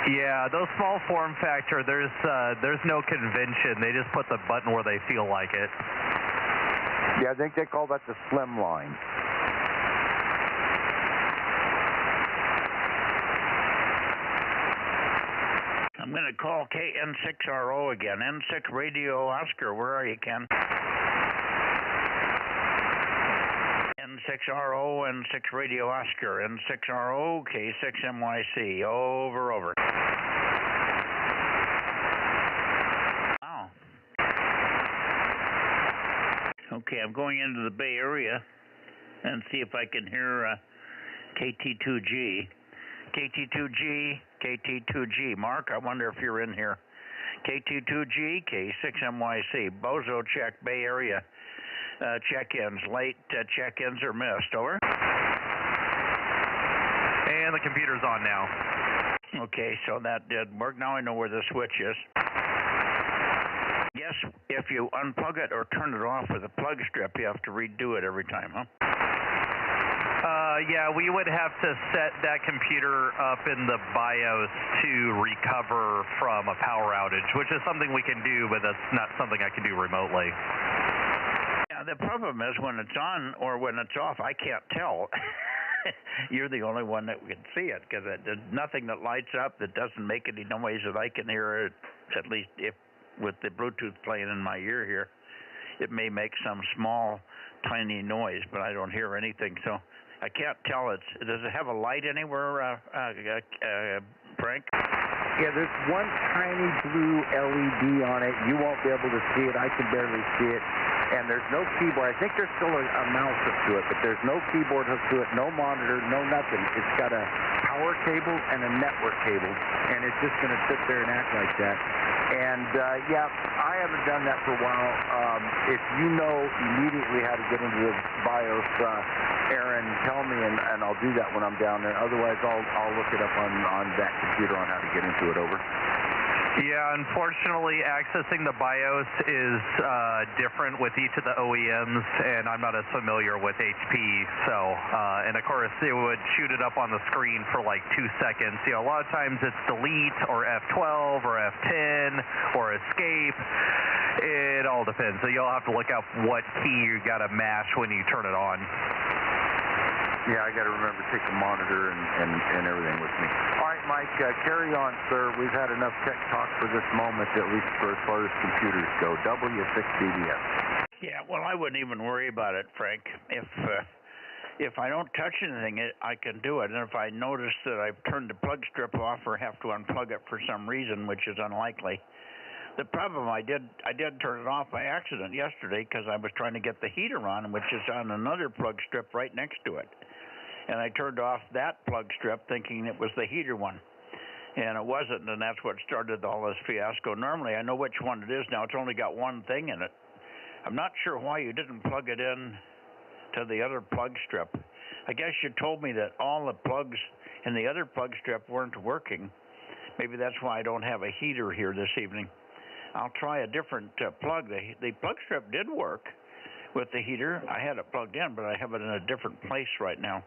Yeah, those small form factor, there's no convention. They just put the button where they feel like it. Yeah, I think they call that the slim line. I'm going to call KN6RO again. N6 Radio Oscar, where are you, Ken? N6RO, N6 Radio Oscar, N6RO, K6MYC, over. Wow. Okay, I'm going into the Bay Area and see if I can hear KT2G. KT2G, Mark, I wonder if you're in here. KT2G, K6MYC, Bozo check, Bay Area. Check-ins, late check-ins are missed, over. And the computer's on now. Okay, so that did work. Now I know where the switch is. Yes, if you unplug it or turn it off with a plug strip, you have to redo it every time, huh? Yeah, we would have to set that computer up in the BIOS to recover from a power outage, which is something we can do, but that's not something I can do remotely. Yeah, the problem is when it's on or when it's off, I can't tell. You're the only one that can see it, because there's nothing that lights up that doesn't make any noise that I can hear, at least if with the Bluetooth playing in my ear here. It may make some small, tiny noise, but I don't hear anything, so I can't tell. Does it have a light anywhere, Frank? Yeah, there's one tiny blue LED on it. You won't be able to see it. I can barely see it. And there's no keyboard. I think there's still a mouse hooked to it, but there's no keyboard hooked to it, no monitor, no nothing. It's got a power cable and a network cable, and it's just going to sit there and act like that. And, yeah, I haven't done that for a while. If you know immediately how to get into the BIOS, Aaron, tell me, and I'll do that when I'm down there. Otherwise, I'll look it up on that computer on how to get into it, over. Yeah, unfortunately, accessing the BIOS is different with each of the OEMs, and I'm not as familiar with HP. So, and of course, it would shoot it up on the screen for like 2 seconds. You know, a lot of times it's delete or F12 or F10 or escape. It all depends. So you'll have to look up what key you got to mash when you turn it on. Yeah, I got to remember to take the monitor and everything with me. All right, Mike, carry on, sir. We've had enough tech talk for this moment, at least for as far as computers go. W6BBS. Yeah, well, I wouldn't even worry about it, Frank. if I don't touch anything, I can do it. And if I notice that I've turned the plug strip off or have to unplug it for some reason, which is unlikely. The problem, I did turn it off by accident yesterday because I was trying to get the heater on, which is on another plug strip right next to it. And I turned off that plug strip thinking it was the heater one. And it wasn't, and that's what started all this fiasco. Normally, I know which one it is now. It's only got one thing in it. I'm not sure why you didn't plug it in to the other plug strip. I guess you told me that all the plugs in the other plug strip weren't working. Maybe that's why I don't have a heater here this evening. I'll try a different plug. The plug strip did work with the heater. I had it plugged in, but I have it in a different place right now.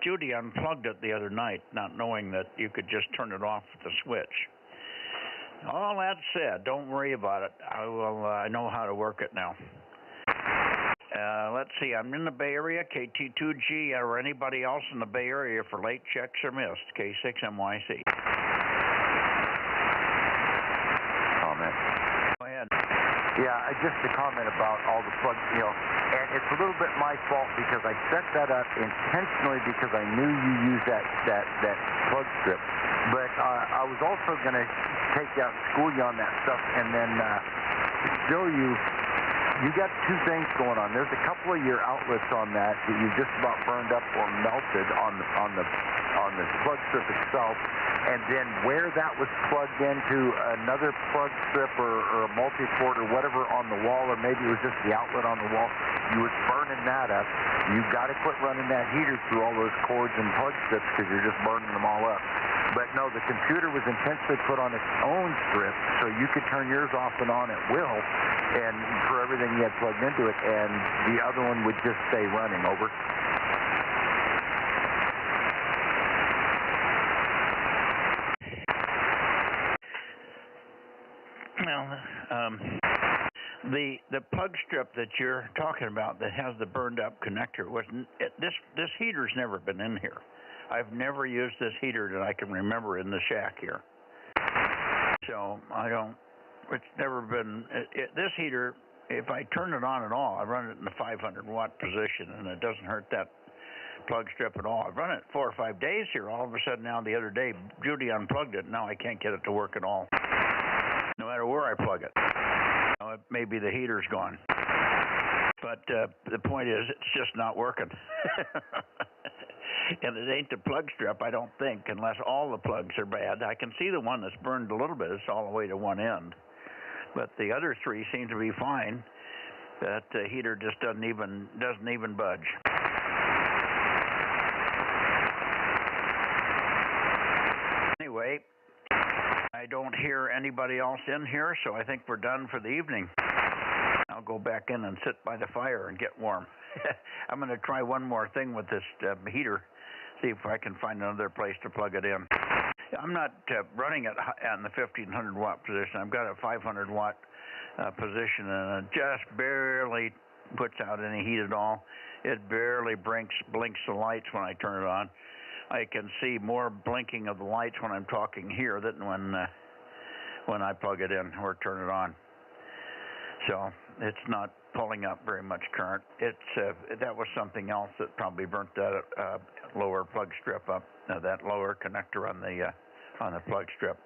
Judy unplugged it the other night, not knowing that you could just turn it off with the switch. All that said, don't worry about it. I know how to work it now. Let's see, I'm in the Bay Area, KT2G, or anybody else in the Bay Area for late checks or missed, K6MYC. Comment. Go ahead. Yeah, just a comment about all the plugs, and it's a little bit my fault because I set that up intentionally because I knew you used that plug strip. But I was also going to take you out and school you on that stuff and then show you. You got two things going on. There's a couple of your outlets on that you just about burned up or melted on the plug strip itself, and then where that was plugged into another plug strip or a multi-port or whatever on the wall, or maybe it was just the outlet on the wall, you was burning that up. You've got to quit running that heater through all those cords and plug strips because you're just burning them all up. But no, the computer was intentionally put on its own strip so you could turn yours off and on at will, and for everything you had plugged into it, and the other one would just stay running. Over. Well, the plug strip that you're talking about that has the burned up connector wasn't. This heater's never been in here. I've never used this heater that I can remember in the shack here. So it's never been, this heater, if I turn it on at all, I run it in the 500 watt position and it doesn't hurt that plug strip at all. I've run it 4 or 5 days here. All of a sudden now the other day, Judy unplugged it. Now I can't get it to work at all. No matter where I plug it. Now, maybe the heater's gone. But the point is, it's just not working. And it ain't the plug strip, I don't think, unless all the plugs are bad. I can see the one that's burned a little bit. It's all the way to one end. But the other three seem to be fine. That heater just doesn't even budge. Anyway, I don't hear anybody else in here, so I think we're done for the evening. I'll go back in and sit by the fire and get warm. I'm going to try one more thing with this heater, see if I can find another place to plug it in. I'm not running it in the 1500 watt position. I've got a 500 watt position, and it just barely puts out any heat at all. It barely blinks the lights when I turn it on. I can see more blinking of the lights when I'm talking here than when I plug it in or turn it on. So it's not pulling up very much current. That was something else that probably burnt that lower plug strip up, that lower connector on the plug strip.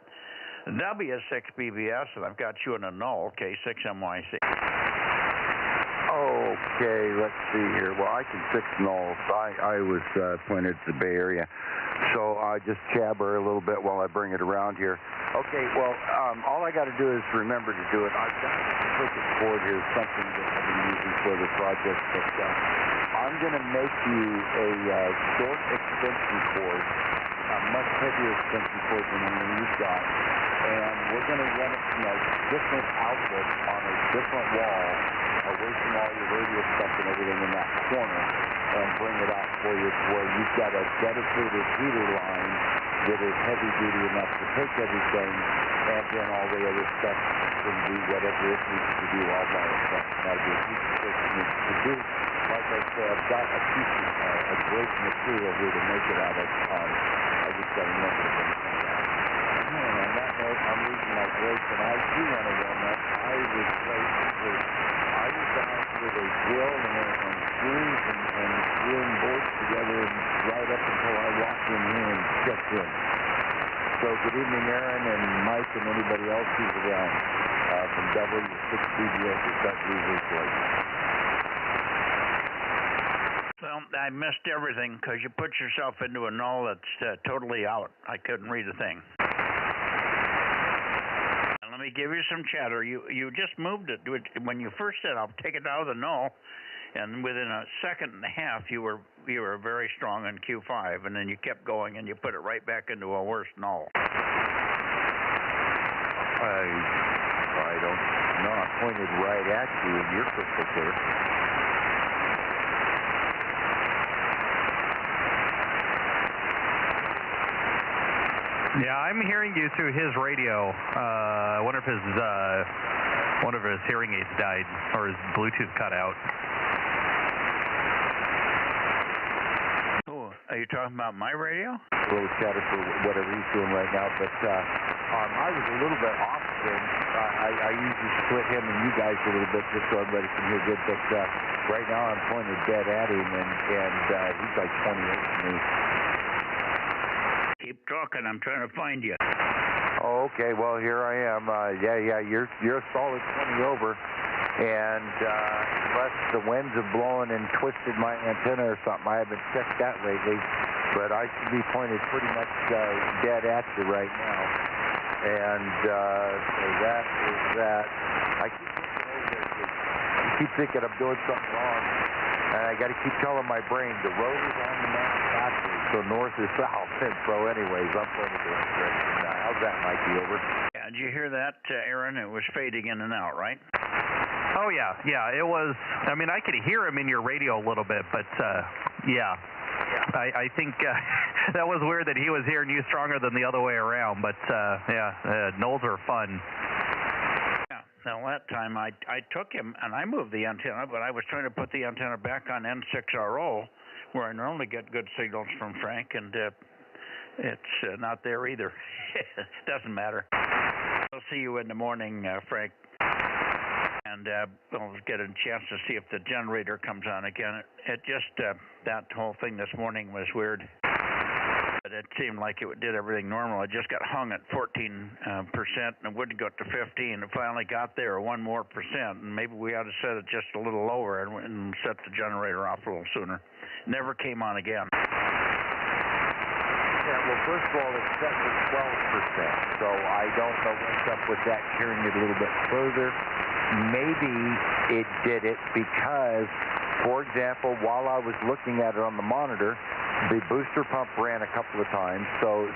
W6BBS, and I've got you in a null, K6MYC. Okay, let's see here. Well, I can fix nulls. I was pointed to the Bay Area, so I just jabber a little bit while I bring it around here. Okay, well, all I got to do is remember to do it. I've got a duplicate cord here, something that I've been using for the project, but I'm going to make you a short extension cord, a much heavier extension cord than the one you've got, and we're going to run it from a different outlet on a different wall, away from all your radio stuff and everything in that corner, and bring it out for you to where you've got a dedicated heater line that is heavy duty enough to take everything, and then all the other stuff can do whatever it needs to do all by itself. That'll be a piece of work it needs to do. Like I said, I've got a piece of great material here to make it out of. I just got to remember to bring it out. And on that note, I'm losing my voice, and I do want to warm up. I was out with a drill and screws and screwing boards checked in. So good evening, Aaron and Mike and anybody else who's around from W6BBS or Cut Losers Voice. Well, I missed everything because you put yourself into a null that's totally out. I couldn't read a thing. And let me give you some chatter. You just moved it. When you first said, I'll take it out of the null, and within a second and a half, you were very strong in Q5, and then you kept going, and you put it right back into a worse null. I don't know. I pointed right at you in your crystal clear. Yeah, I'm hearing you through his radio. I wonder if one of his hearing aids died or his Bluetooth cut out. Oh, are you talking about my radio? A little chatter for whatever he's doing right now, but I was a little bit off then. I usually split him and you guys a little bit just so everybody can hear good, but right now I'm pointed dead at him, and he's like 28 to me. Keep talking. I'm trying to find you. Oh, okay. Well, here I am. Yeah. You're a solid 20 over, and unless the winds have blown and twisted my antenna or something, I haven't checked that lately. But I should be pointed pretty much dead at you right now. And so that is that. I keep thinking I'm doing something wrong, and I got to keep telling my brain the road is on the map backwards, so north is south. And so, anyways, I'm pointed the right direction. How's that, Mikey? Over. Yeah, did you hear that, Aaron? It was fading in and out, right? Oh yeah, it was. I mean, I could hear him in your radio a little bit, but yeah. I think that was weird that he was hearing you stronger than the other way around, but nulls are fun. Yeah, now that time I took him and I moved the antenna, but I was trying to put the antenna back on N6RO, where I normally get good signals from Frank, and it's not there either. Doesn't matter. I'll see you in the morning, Frank. And we'll get a chance to see if the generator comes on again. It just, that whole thing this morning was weird. But it seemed like it did everything normal. It just got hung at 14%, and it wouldn't go to 15. It finally got there 1 more percent, and maybe we ought to set it just a little lower and set the generator off a little sooner. Never came on again. Yeah, well, first of all, it's set for 12%, so I don't know what's up with that, carrying it a little bit further. Maybe it did it because, for example, while I was looking at it on the monitor, the booster pump ran a couple of times, so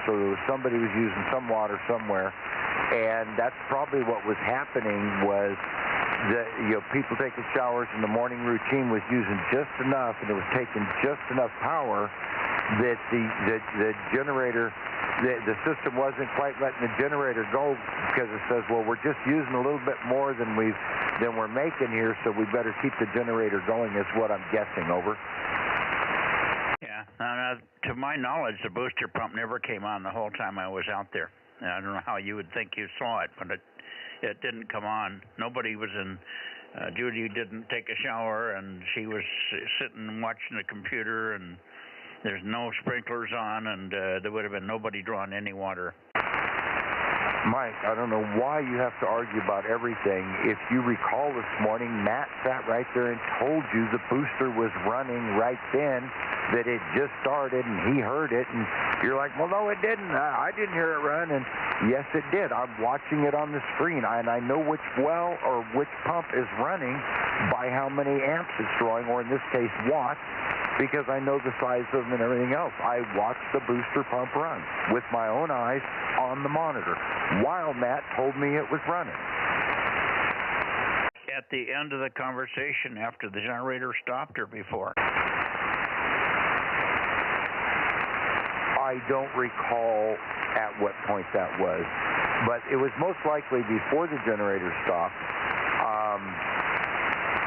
somebody was using some water somewhere, and that's probably what was happening was that, people taking showers in the morning routine was using just enough, and it was taking just enough power that the generator, the system wasn't quite letting the generator go, because it says, well, we're just using a little bit more than we're making here, so we better keep the generator going, is what I'm guessing. Over. Yeah, to my knowledge, the booster pump never came on the whole time I was out there. I don't know how you would think you saw it, but it didn't come on. Nobody was in. Judy didn't take a shower, and she was sitting and watching the computer, and there's no sprinklers on, and there would have been nobody drawing any water. Mike, I don't know why you have to argue about everything. If you recall this morning, Matt sat right there and told you the booster was running right then, that it just started, and he heard it, and you're like, well, no, it didn't. I didn't hear it run, and yes, it did. I'm watching it on the screen, and I know which well or which pump is running by how many amps it's drawing, or in this case, watts, because I know the size of them and everything else. I watched the booster pump run with my own eyes on the monitor while Matt told me it was running. At the end of the conversation, after the generator stopped, or before? I don't recall at what point that was, but it was most likely before the generator stopped,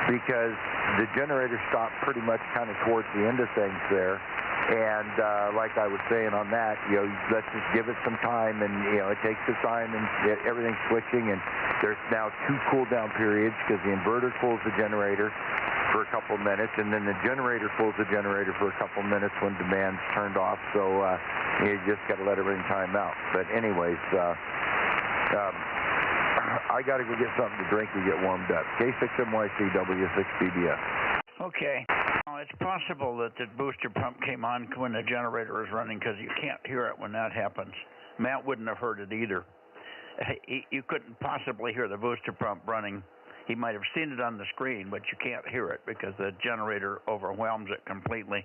because the generator stopped pretty much kind of towards the end of things there. And like I was saying on that, let's just give it some time, and it takes the time, and everything's switching, and there's now 2 cool down periods because the inverter cools the generator, for a couple minutes, and then the generator pulls the generator for a couple minutes when demand's turned off, so you just got to let everything time out. But anyways, I got to go get something to drink and get warmed up. K6MYC W6BBS. Okay. Well, it's possible that the booster pump came on when the generator was running, because you can't hear it when that happens. Matt wouldn't have heard it either. You couldn't possibly hear the booster pump running. He might have seen it on the screen, but you can't hear it because the generator overwhelms it completely.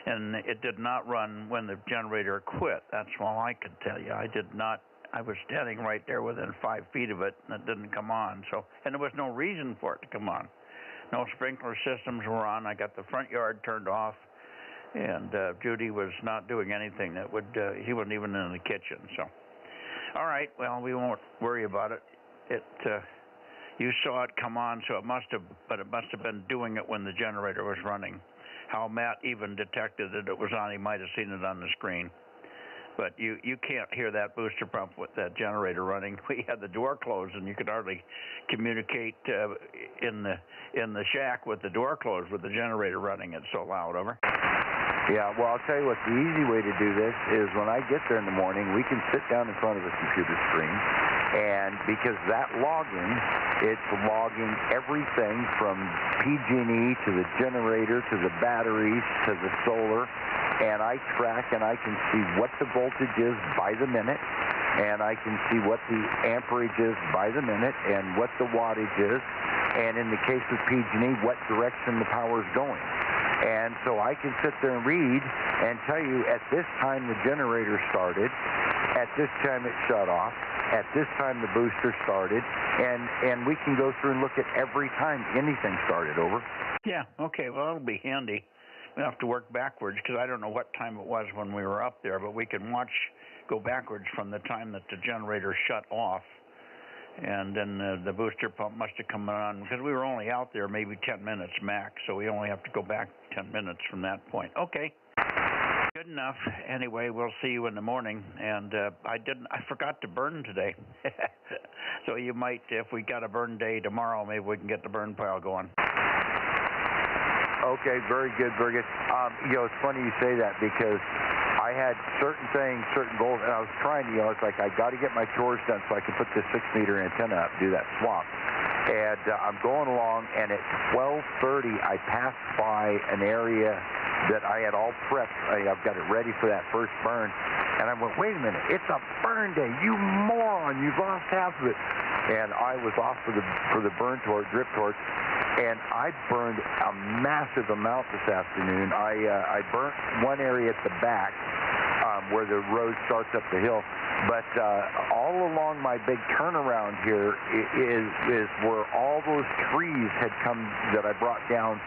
And it did not run when the generator quit. That's all I can tell you. I did not. I was standing right there within 5 feet of it, and it didn't come on. And there was no reason for it to come on. No sprinkler systems were on. I got the front yard turned off, and Judy was not doing anything that would. He wasn't even in the kitchen. So, all right. Well, we won't worry about it. You saw it come on, so it must have been doing it when the generator was running. How Matt even detected that it was on, he might have seen it on the screen. But you can't hear that booster pump with that generator running. We had the door closed, and you could hardly communicate in the shack with the door closed with the generator running. It's so loud. Over. Yeah, well, I'll tell you what, the easy way to do this is when I get there in the morning, we can sit down in front of a computer screen, and because that login, it's logging everything from PG&E to the generator to the batteries to the solar, and I track and I can see what the voltage is by the minute, and I can see what the amperage is by the minute and what the wattage is, and in the case of PG&E, what direction the power is going. And so I can sit there and read and tell you at this time the generator started, at this time it shut off, at this time the booster started, and we can go through and look at every time anything started. Over. Yeah, okay, well, that'll be handy. We'll have to work backwards because I don't know what time it was when we were up there, but we can go backwards from the time that the generator shut off. And then the booster pump must have come on because we were only out there maybe 10 minutes max, so we only have to go back 10 minutes from that point. Okay, good enough. Anyway, we'll see you in the morning. And I forgot to burn today, so you might, if we got a burn day tomorrow, maybe we can get the burn pile going. Okay, very good, very good. It's funny you say that because I had certain things, certain goals, and I was trying to, it's like I got to get my chores done so I can put this 6-meter antenna up, do that swap. And I'm going along, and at 12:30, I passed by an area that I had all prepped. I've got it ready for that first burn. And I went, wait a minute, it's a burn day, you moron, you've lost half of it. And I was off for the burn torch, drip torch, and I burned a massive amount this afternoon. I burnt one area at the back where the road starts up the hill, but all along my big turnaround here is where all those trees had come that I brought down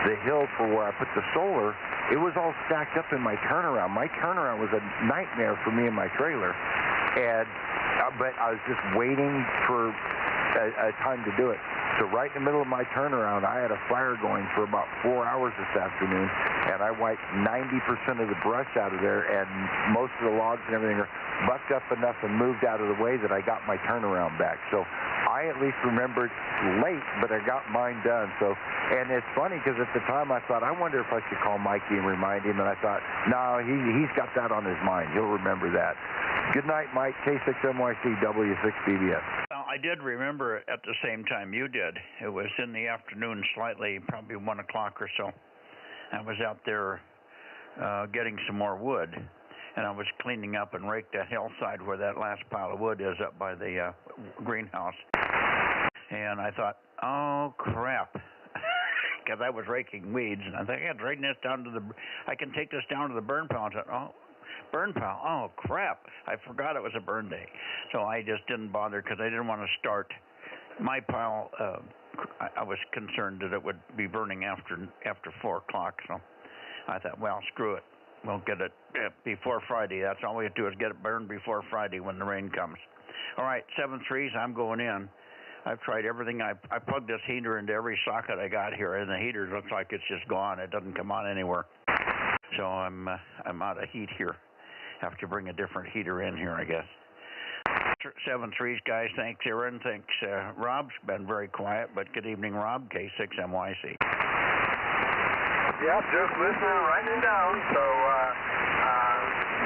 the hill for where I put the solar. It was all stacked up in my turnaround. My turnaround was a nightmare for me and my trailer, but I was just waiting for a time to do it. So right in the middle of my turnaround, I had a fire going for about 4 hours this afternoon, and I wiped 90% of the brush out of there, and most of the logs and everything are bucked up enough and moved out of the way that I got my turnaround back. So I at least remembered late, but I got mine done. And it's funny because at the time I thought, I wonder if I should call Mikey and remind him, and I thought, no, he's got that on his mind. He'll remember that. Good night, Mike. K6MYC W6BBS. Well, I did remember it at the same time you did. It was in the afternoon, slightly, probably 1 o'clock or so. I was out there getting some more wood, and I was cleaning up and raked that hillside where that last pile of wood is up by the greenhouse. And I thought, oh, crap. Because I was raking weeds, and I think I can take this down to the burn pile. I thought, oh, burn pile. Oh, crap. I forgot it was a burn day. So I just didn't bother because I didn't want to start my pile. I was concerned that it would be burning after 4 o'clock. So I thought, well, screw it. We'll get it before Friday. That's all we have to do is get it burned before Friday when the rain comes. All right, 7-3s, I'm going in. I've tried everything. I plugged this heater into every socket I got here, and the heater looks like it's just gone. It doesn't come on anywhere. So I'm out of heat here. Have to bring a different heater in here, I guess. 7-3s, guys. Thanks, Aaron. Thanks, Rob's been very quiet, but good evening, Rob. K6MYC. Yep, just listening, writing it down. So,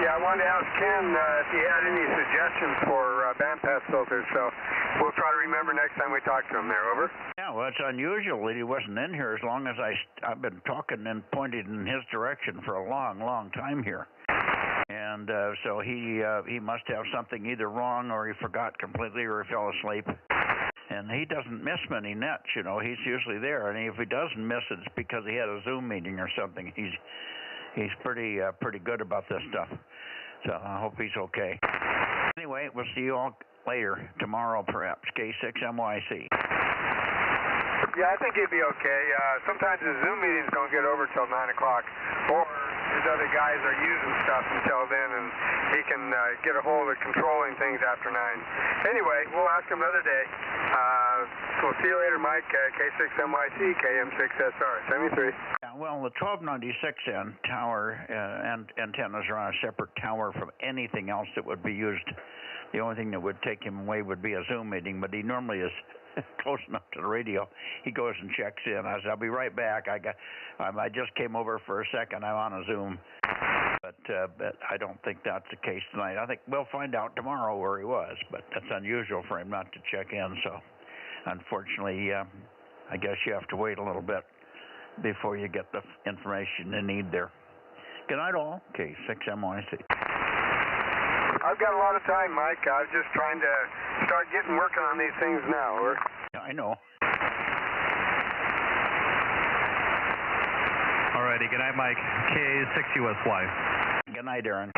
yeah, I wanted to ask Ken if he had any suggestions for bandpass filters. So we'll try to remember next time we talk to him there. Over. Yeah, well, it's unusual that he wasn't in here as long as I've been talking and pointed in his direction for a long, long time here. And so he must have something either wrong or he forgot completely or he fell asleep. And he doesn't miss many nets, you know. He's usually there, and if he doesn't miss it, it's because he had a Zoom meeting or something. He's pretty good about this stuff. So I hope he's okay. Anyway, we'll see you all later, tomorrow perhaps, K6MYC. Yeah, I think he'd be okay. Sometimes his Zoom meetings don't get over till 9 o'clock, or his other guys are using stuff until then, and he can get a hold of controlling things after 9. Anyway, we'll ask him another day. We'll see you later, Mike. K6MYC, KM6SR, 73. Yeah, well, the 1296N tower and antennas are on a separate tower from anything else that would be used. The only thing that would take him away would be a Zoom meeting, but he normally is close enough to the radio. He goes and checks in. I said, I'll be right back. I just came over for a second. I'm on a Zoom. But I don't think that's the case tonight. I think we'll find out tomorrow where he was, but that's unusual for him not to check in. So, unfortunately, I guess you have to wait a little bit before you get the information you need there. Good night, all. K6MYC. I've got a lot of time, Mike. I was just trying to start working on these things now. Yeah, I know. Alrighty, good night, Mike. K6USY. Good night, Aaron.